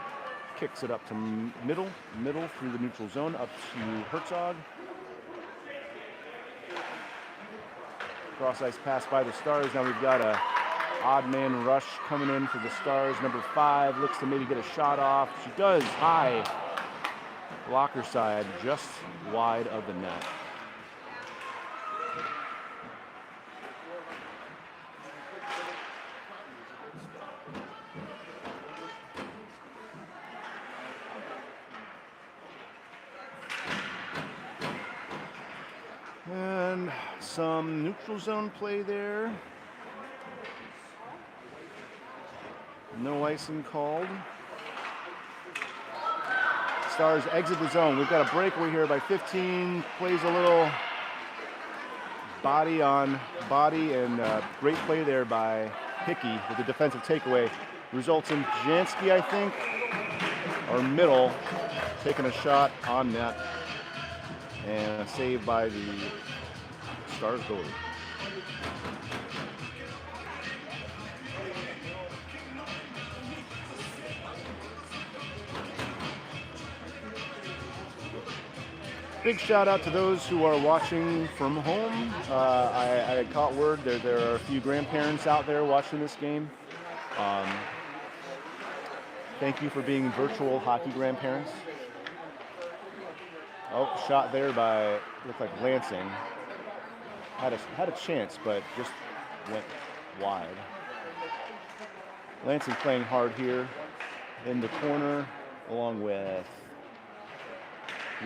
kicks it up to middle through the neutral zone, up to Herzog. Cross ice pass by the Stars. Now we've got a odd man rush coming in for the Stars. Number 5 looks to maybe get a shot off. She does, high. Blocker side, just wide of the net. And some neutral zone play there. No icing called. Stars exit the zone. We've got a breakaway here by 15. Plays a little body on body, and great play there by Hickey with the defensive takeaway. Results in Jansky, I think, or Middle, taking a shot on net. And a save by the Stars goalie. Big shout out to those who are watching from home. I caught word there are a few grandparents out there watching this game. Thank you for being virtual hockey grandparents. Oh, shot there by, looked like Lansing. Had a chance, but just went wide. Lansing playing hard here in the corner, along with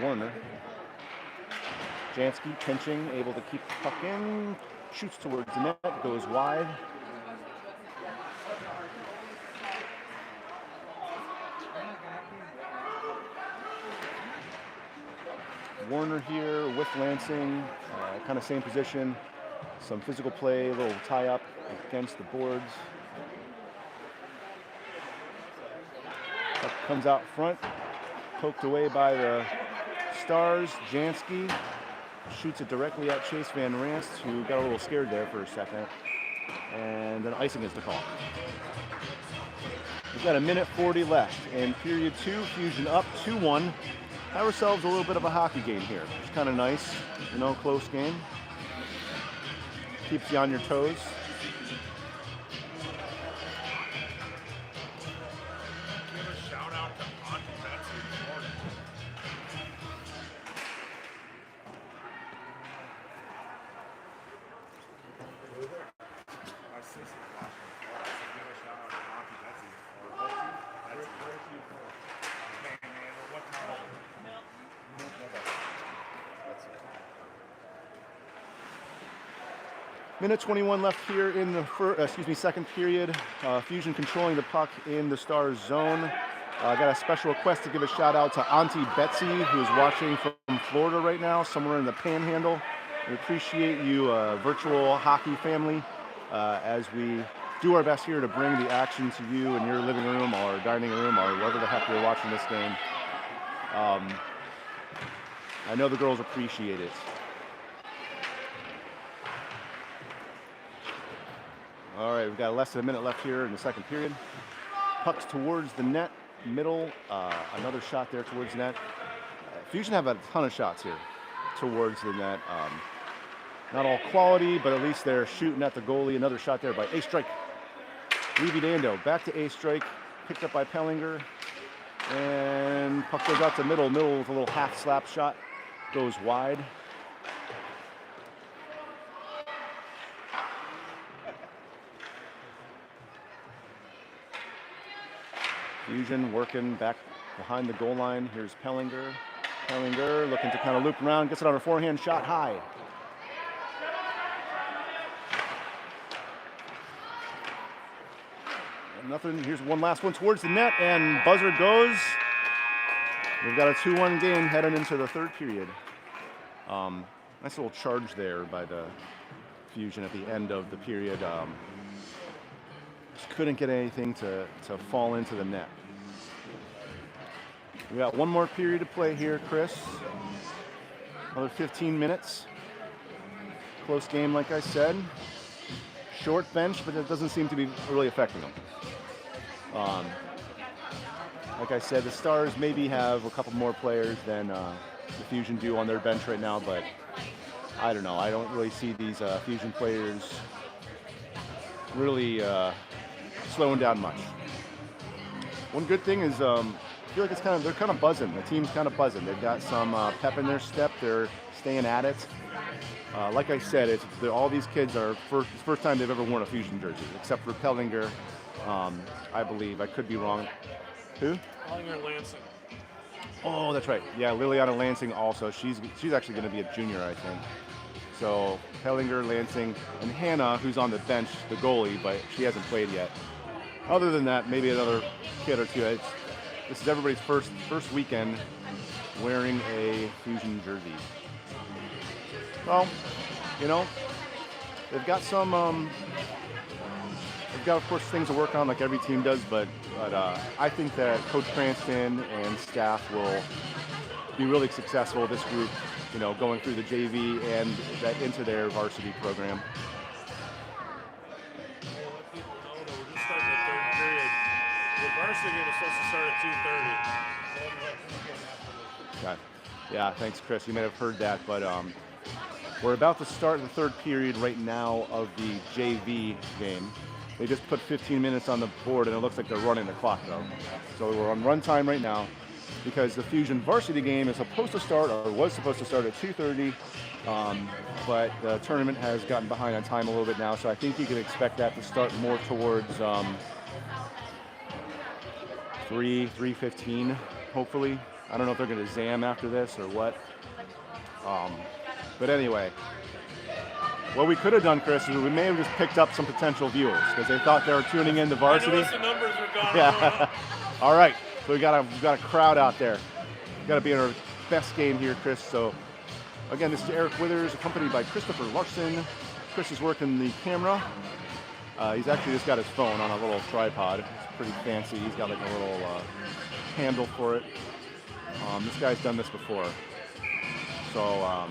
Warner. Jansky pinching, able to keep the puck in, shoots towards the net, goes wide. Warner here with Lansing, kind of same position, some physical play, a little tie-up against the boards. Puck comes out front, poked away by the Stars. Jansky shoots it directly at Chase Van Ranst, who got a little scared there for a second. And then icing is the call. We've got 1:40 left in period 2. Fusion up 2-1. Have ourselves a little bit of a hockey game here. It's kind of nice, close game. Keeps you on your toes. Give a shout out to Auntie Betsy this morning. My sister's watching the floor. I said, give a shout out to Auntie Betsy this morning. Hey, man, what time? That's it. Minute 21 left here in the second period. Fusion controlling the puck in the Stars zone. I got a special request to give a shout out to Auntie Betsy, who is watching from Florida right now, somewhere in the Panhandle. We appreciate you, virtual hockey family, as we do our best here to bring the action to you in your living room or dining room or wherever the heck you're watching this game. I know the girls appreciate it. All right, we've got less than a minute left here in the second period. Pucks towards the net, middle, another shot there towards the net. Fusion have a ton of shots here towards the net. Not all quality, but at least they're shooting at the goalie. Another shot there by A Strike. Levy Dando back to A Strike, picked up by Pellinger. And puck goes out to middle. Middle with a little half slap shot. Goes wide. Fusion working back behind the goal line. Here's Pellinger. Pellinger looking to kind of loop around. Gets it on a forehand shot high. Nothing. Here's one last one towards the net, and buzzer goes. We've got a 2-1 game heading into the third period. Nice little charge there by the Fusion at the end of the period. Just couldn't get anything to fall into the net. We got one more period to play here, Chris. Another 15 minutes. Close game, like I said. Short bench, but it doesn't seem to be really affecting them. Like I said, the Stars maybe have a couple more players than the Fusion do on their bench right now, but I don't know. I don't really see these Fusion players really slowing down much. One good thing is I feel like they're kind of buzzing. The team's kind of buzzing. They've got some pep in their step. They're staying at it. Like I said, all these kids are first time they've ever worn a Fusion jersey, except for Pellinger, I believe. I could be wrong. Who? Pellinger Lansing. Oh, that's right. Yeah, Liliana Lansing also. She's actually going to be a junior, I think. So Pellinger, Lansing, and Hannah, who's on the bench, the goalie, but she hasn't played yet. Other than that, maybe another kid or two. This is everybody's first weekend wearing a Fusion jersey. Well, you know, they've got some. They've got, of course, things to work on, like every team does. But I think that Coach Cranston and staff will be really successful. This group, you know, going through the JV and that into their varsity program. We'll let people know that we're just starting the third period. The varsity game is supposed to start at 2:30. Okay. Yeah, thanks, Chris. You may have heard that, but we're about to start the third period right now of the JV game. They just put 15 minutes on the board, and it looks like they're running the clock, though. So we're on run time right now because the Fusion varsity game is supposed to start, or was supposed to start at 2:30, but the tournament has gotten behind on time a little bit now, so I think you can expect that to start more towards 3:15, hopefully. I don't know if they're going to zam after this or what. But anyway, what we could have done, Chris, is we may have just picked up some potential viewers because they thought they were tuning in to varsity. I noticed the numbers were gone. Yeah. All right. So we've got a crowd out there. Got to be in our best game here, Chris. So again, this is Eric Withers, accompanied by Christopher Larson. Chris is working the camera. He's actually just got his phone on a little tripod. It's pretty fancy. He's got like a little handle for it. This guy's done this before. So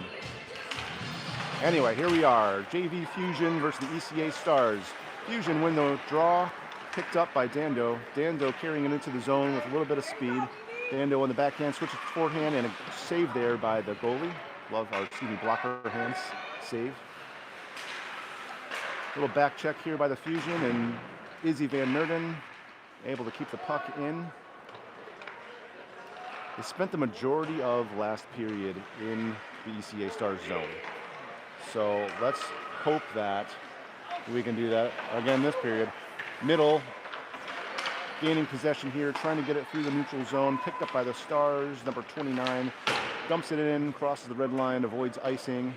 anyway, here we are. JV Fusion versus the ECA Stars. Fusion win the draw, picked up by Dando. Dando carrying it into the zone with a little bit of speed. Dando on the backhand, switches to forehand, and a save there by the goalie. Blocker hands save. Little back check here by the Fusion, and Izzy Van Nerden able to keep the puck in. They spent the majority of last period in the ECA Stars zone. So let's hope that we can do that again this period. Middle, gaining possession here, trying to get it through the neutral zone, picked up by the Stars, number 29, dumps it in, crosses the red line, avoids icing,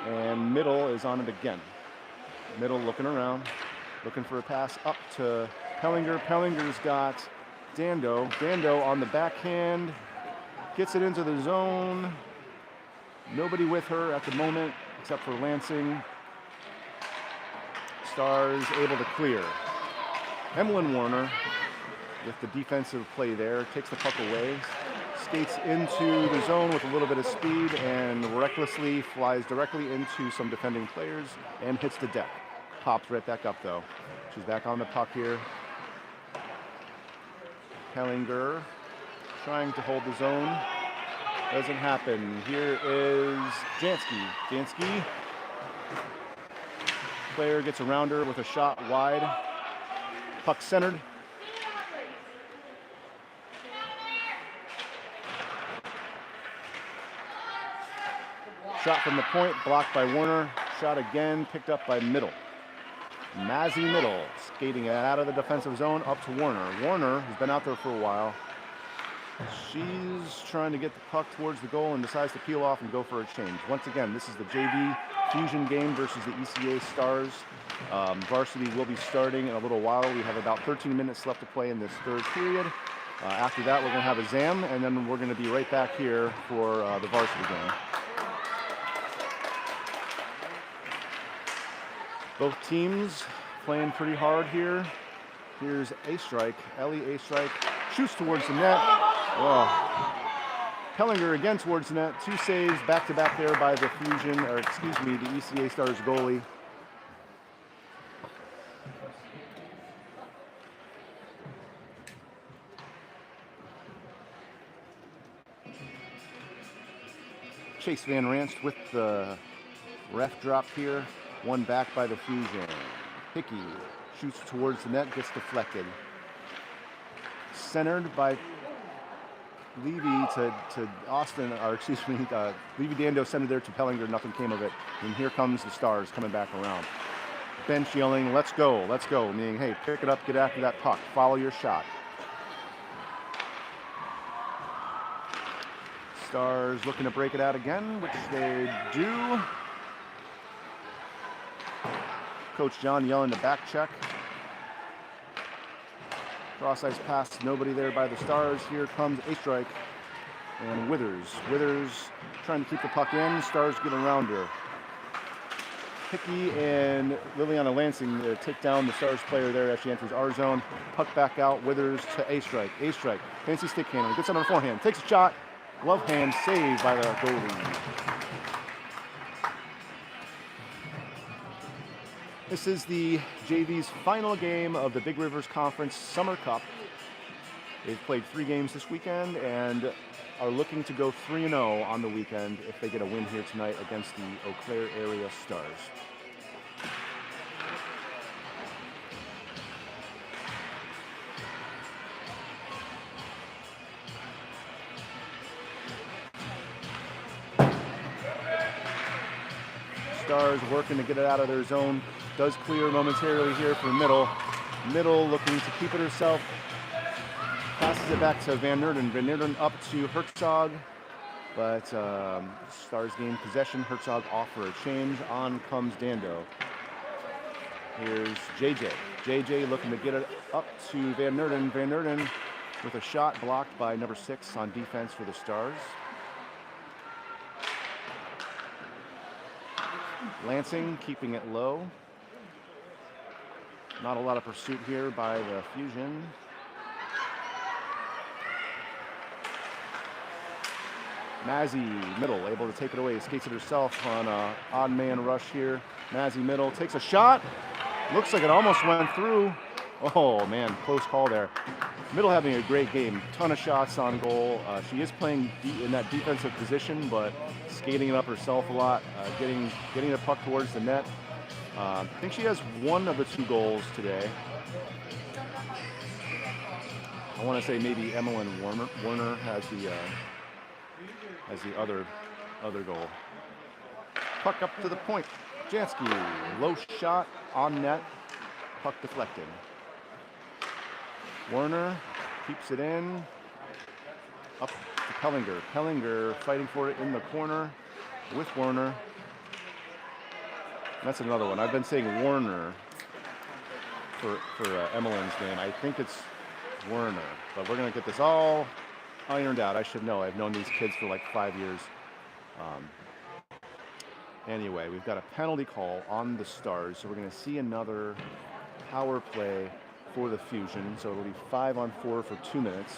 and middle is on it again. Middle looking around, looking for a pass up to Pellinger. Pellinger's got Dando. Dando on the backhand, gets it into the zone. Nobody with her at the moment except for Lansing. Stars able to clear. Emlyn Warner with the defensive play there, takes the puck away, skates into the zone with a little bit of speed and recklessly flies directly into some defending players and hits the deck. Pops right back up though. She's back on the puck here. Pellinger trying to hold the zone. Doesn't happen. Here is Jansky. Jansky. Player gets around her with a shot wide. Puck centered. Shot from the point, blocked by Warner. Shot again, picked up by Middle. Mazzy Middle skating it out of the defensive zone up to Warner. Warner has been out there for a while. She's trying to get the puck towards the goal and decides to peel off and go for a change. Once again, this is the JV Fusion game versus the ECA Stars. Varsity will be starting in a little while. We have about 13 minutes left to play in this third period. After that, we're going to have a ZAM, and then we're going to be right back here for the varsity game. Both teams playing pretty hard here. Here's A-Strike. Ellie A-Strike shoots towards the net. Oh. Pellinger again towards the net. 2 saves back-to-back there by the Fusion, or excuse me, the ECA Stars goalie. Chase Van Ranst with the ref drop here. One back by the Fusion. Hickey shoots towards the net, gets deflected. Centered by Levy to Austin, or excuse me, Levy Dando centered there to Pellinger, nothing came of it. And here comes the Stars coming back around. Bench yelling, let's go, meaning, hey, pick it up, get after that puck, follow your shot. Stars looking to break it out again, which they do. Coach John yelling to back check. Cross ice pass, nobody there by the Stars. Here comes A-Strike and Withers. Withers trying to keep the puck in. Stars get around her. Hickey and Liliana Lansing take down the Stars player there as she enters our zone. Puck back out. Withers to A-Strike. A-Strike, fancy stick handling, gets on her forehand, takes a shot. Glove hand saved by the goalie. This is the JV's final game of the Big Rivers Conference Summer Cup. They've played 3 games this weekend and are looking to go 3-0 on the weekend if they get a win here tonight against the Eau Claire area Stars. Stars working to get it out of their zone. Does clear momentarily here for Middle. Middle looking to keep it herself. Passes it back to Van Nerden. Van Nerden up to Herzog. But Stars gain possession. Herzog off for a change. On comes Dando. Here's JJ. JJ looking to get it up to Van Nerden. Van Nerden with a shot blocked by number 6 on defense for the Stars. Lansing keeping it low. Not a lot of pursuit here by the Fusion. Mazzy Middle able to take it away. Skates it herself on an odd man rush here. Mazzy Middle takes a shot. Looks like it almost went through. Oh man, close call there. Middle having a great game. Ton of shots on goal. She is playing in that defensive position, but skating it up herself a lot. Getting the puck towards the net. I think she has 1 of the 2 goals today. I want to say maybe Emlyn Warner has the other goal. Puck up to the point. Jansky, low shot on net. Puck deflected. Warner keeps it in. Up to Pellinger. Pellinger fighting for it in the corner with Warner. That's another one. I've been saying Warner for Emmeline's name. I think it's Werner, but we're going to get this all ironed out. I should know. I've known these kids for like 5 years. Anyway, we've got a penalty call on the Stars, so we're going to see another power play for the Fusion. So it'll be 5-on-4 for 2 minutes.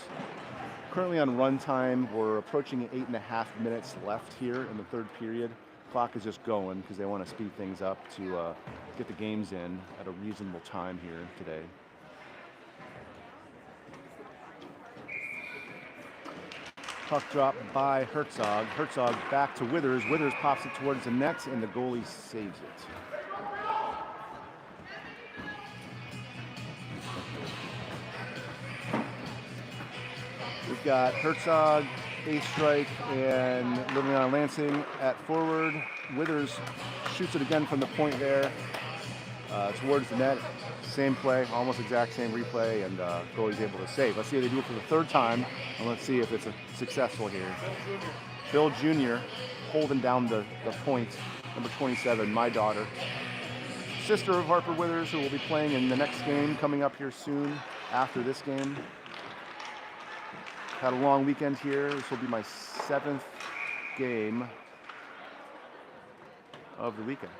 Currently on run time, we're approaching 8.5 minutes left here in the third period. Clock is just going because they want to speed things up to get the games in at a reasonable time here today. Puck drop by Herzog. Herzog back to Withers. Withers pops it towards the net, and the goalie saves it. We've got Herzog, A-Strike, and Liliana Lansing at forward. Withers shoots it again from the point there towards the net. Same play, almost exact same replay, and goalie's able to save. Let's see if they do it for the third time, and let's see if it's successful here. Bill Jr. holding down the point, number 27, my daughter. Sister of Harper Withers, who will be playing in the next game coming up here soon after this game. Had a long weekend here. This will be my 7th game of the weekend.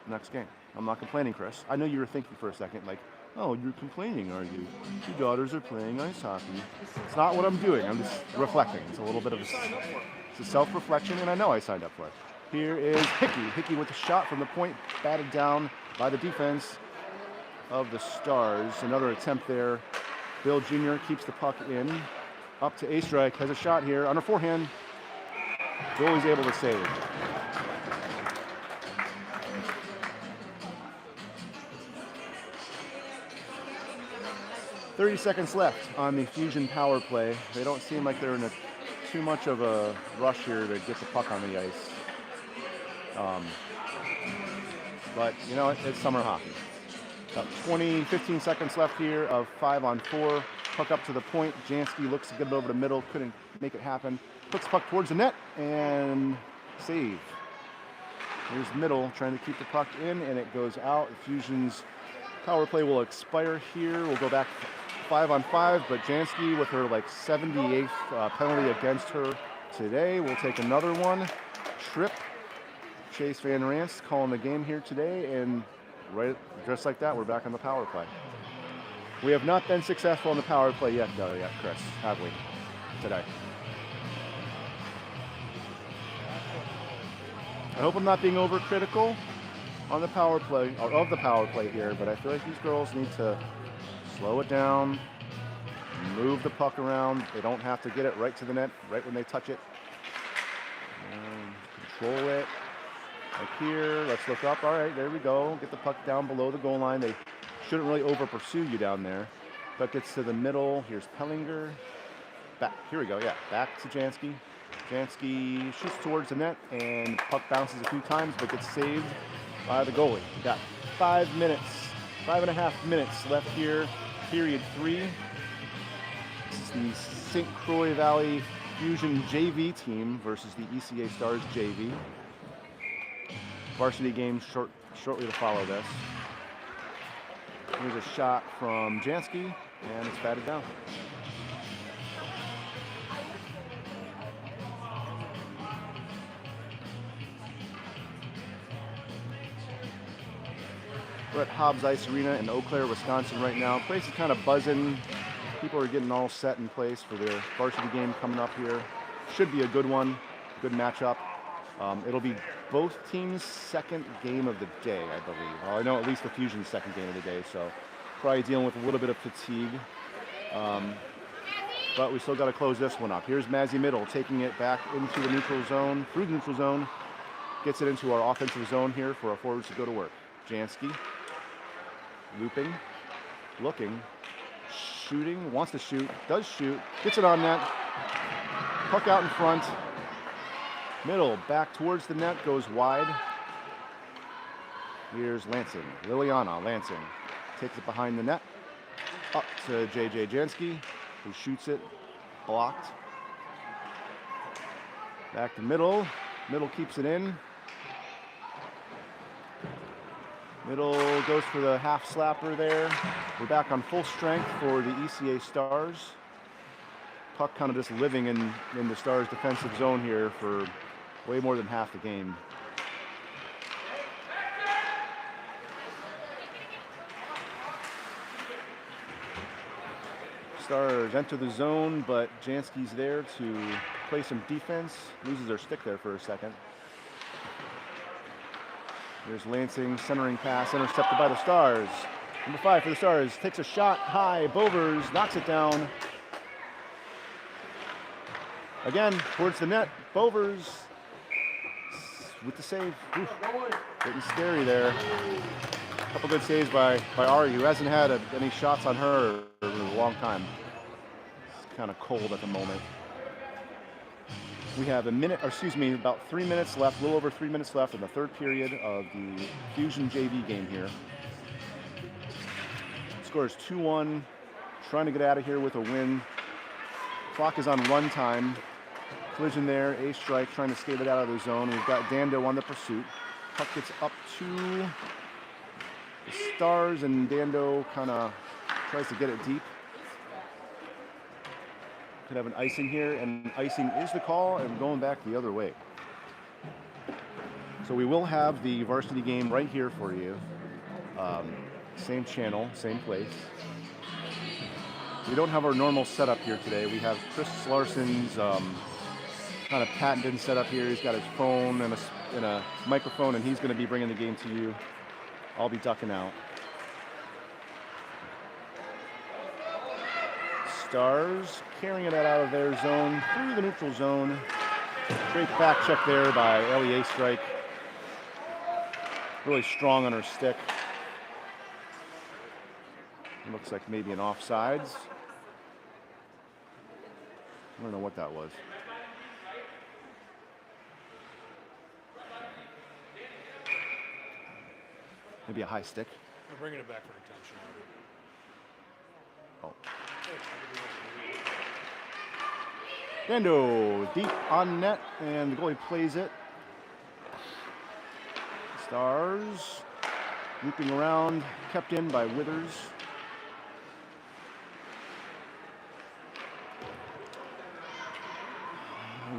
Next game. I'm not complaining, Chris. I know you were thinking for a second, like, oh, you're complaining, are you? Your daughters are playing ice hockey. It's not what I'm doing. I'm just reflecting. It's a little bit of a self-reflection, and I know I signed up for it. Here is Hickey. Hickey with a shot from the point, batted down by the defense of the Stars. Another attempt there. Bill Jr. keeps the puck in. Up to A-Strike. Has a shot here. On her forehand. Goalie's able to save. 30 seconds left on the Fusion power play. They don't seem like they're in too much of a rush here to get the puck on the ice. But, you know, it's summer hockey. 15 seconds left here of 5-on-4. Puck up to the point. Jansky looks to get it over the middle. Couldn't make it happen. Puts the puck towards the net and save. Here's Middle trying to keep the puck in, and it goes out. Fusion's power play will expire here. We'll go back 5-on-5, but Jansky with her like 78th penalty against her today will take another one. Trip. Chase Van Rance calling the game here today, and right just like that, we're back on the power play. We have not been successful in the power play yet, though, Chris, have we, today? I hope I'm not being overcritical on the power play, or of the power play here, but I feel like these girls need to slow it down, move the puck around. They don't have to get it right to the net, right when they touch it. Control it. Like here, let's look up. All right, there we go. Get the puck down below the goal line. They shouldn't really over-pursue you down there. Puck gets to the middle. Here's Pellinger. Back. Here we go, yeah. Back to Jansky. Jansky shoots towards the net, and puck bounces a few times, but gets saved by the goalie. We got 5 minutes, 5.5 minutes left here, period 3. This is the St. Croix Valley Fusion JV team versus the ECA Stars JV. Varsity game shortly to follow this. Here's a shot from Jansky, and it's batted down. We're at Hobbs Ice Arena in Eau Claire, Wisconsin right now. Place is kind of buzzing. People are getting all set in place for their varsity game coming up here. Should be a good one, good matchup. It'll be both teams' second game of the day, I believe. Well, I know at least the Fusion's second game of the day, so probably dealing with a little bit of fatigue. But we still got to close this one up. Here's Mazzy Middle taking it back into the neutral zone, through the neutral zone. Gets it into our offensive zone here for our forwards to go to work. Jansky, looping, looking, shooting, wants to shoot, does shoot, gets it on net. Puck out in front. Middle, back towards the net, goes wide. Here's Lansing, Liliana Lansing. Takes it behind the net. Up to JJ Jansky, who shoots it, blocked. Back to Middle. Middle keeps it in. Middle goes for the half slapper there. We're back on full strength for the ECA Stars. Puck kind of just living in the Stars' defensive zone here for way more than half the game. Stars enter the zone, but Jansky's there to play some defense. Loses their stick there for a second. There's Lansing, centering pass, intercepted by the Stars. Number 5 for the Stars, takes a shot high, Bovers knocks it down. Again, towards the net, Bovers with the save. Oof, getting scary there. A couple good saves by Ari, who hasn't had any shots on her in a long time. It's kind of cold at the moment. We have about 3 minutes left, a little over 3 minutes left in the third period of the Fusion JV game here. Score is 2-1, trying to get out of here with a win. Clock is on run time. Collision there, a strike, trying to skate it out of the zone. We've got Dando on the pursuit. Puck gets up to the Stars, and Dando kind of tries to get it deep. Could have an icing here, and icing is the call, and going back the other way. So we will have the varsity game right here for you. Same channel, same place. We don't have our normal setup here today. We have Chris Larson's kind of patented setup here. He's got his phone and a microphone, and he's going to be bringing the game to you. I'll be ducking out. Stars carrying it out of their zone through the neutral zone. Great back check there by Ellie Strike. Really strong on her stick. Looks like maybe an offsides. I don't know what that was. Maybe a high stick. We're bringing it back for intention. Oh. Dando deep on net, and the goalie plays it. Stars looping around, kept in by Withers.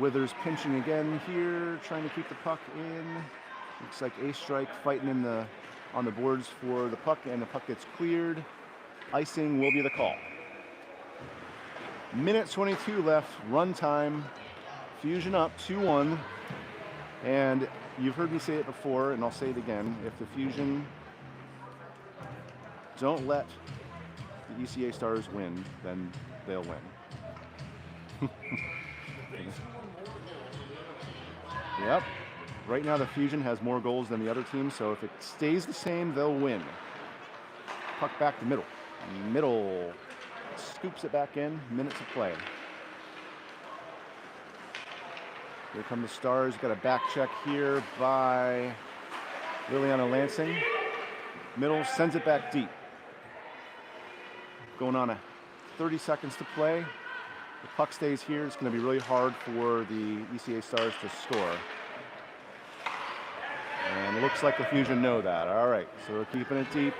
Withers pinching again here, trying to keep the puck in. Looks like a strike fighting on the boards for the puck, and the puck gets cleared. Icing will be the call. Minute 22 left, run time. Fusion up 2-1. And you've heard me say it before, and I'll say it again. If the Fusion don't let the ECA Stars win, then they'll win. Yep. Right now the Fusion has more goals than the other team, so if it stays the same, they'll win. Puck back to middle. Middle scoops it back in, minutes of play. Here come the Stars, got a back check here by Liliana Lansing. Middle sends it back deep. Going on 30 seconds to play. The puck stays here. It's going to be really hard for the ECA Stars to score. And it looks like the Fusion know that. All right, so we're keeping it deep.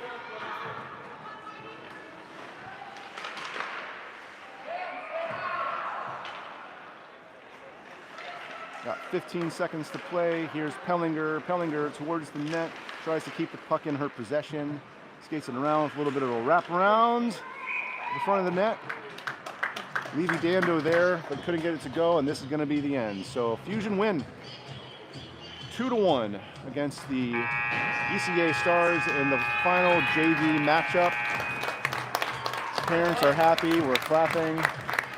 Got 15 seconds to play. Here's Pellinger. Pellinger towards the net. Tries to keep the puck in her possession. Skates it around with a little bit of a wraparound. The front of the net. Levy Dando there, but couldn't get it to go, and this is going to be the end. So Fusion win 2-1 against the ECA Stars in the final JV matchup. Parents are happy. We're clapping.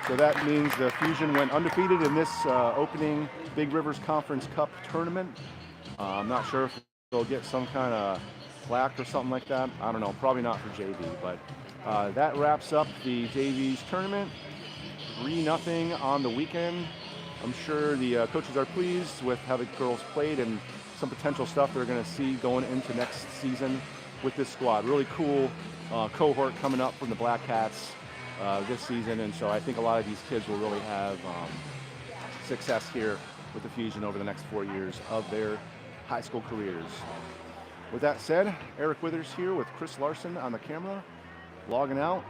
So that means the Fusion went undefeated in this opening Big Rivers Conference Cup tournament. I'm not sure if they'll get some kind of plaque or something like that. I don't know. Probably not for JV, but that wraps up the JV's tournament. 3-0 on the weekend. I'm sure the coaches are pleased with how the girls played and some potential stuff they're going to see going into next season with this squad. Really cool cohort coming up from the Black Cats this season, and so I think a lot of these kids will really have success here with the Fusion over the next 4 years of their high school careers. with that said, Eric Withers here with Chris Larson on the camera, logging out.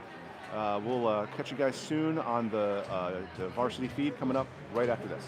We'll catch you guys soon on the varsity feed coming up right after this.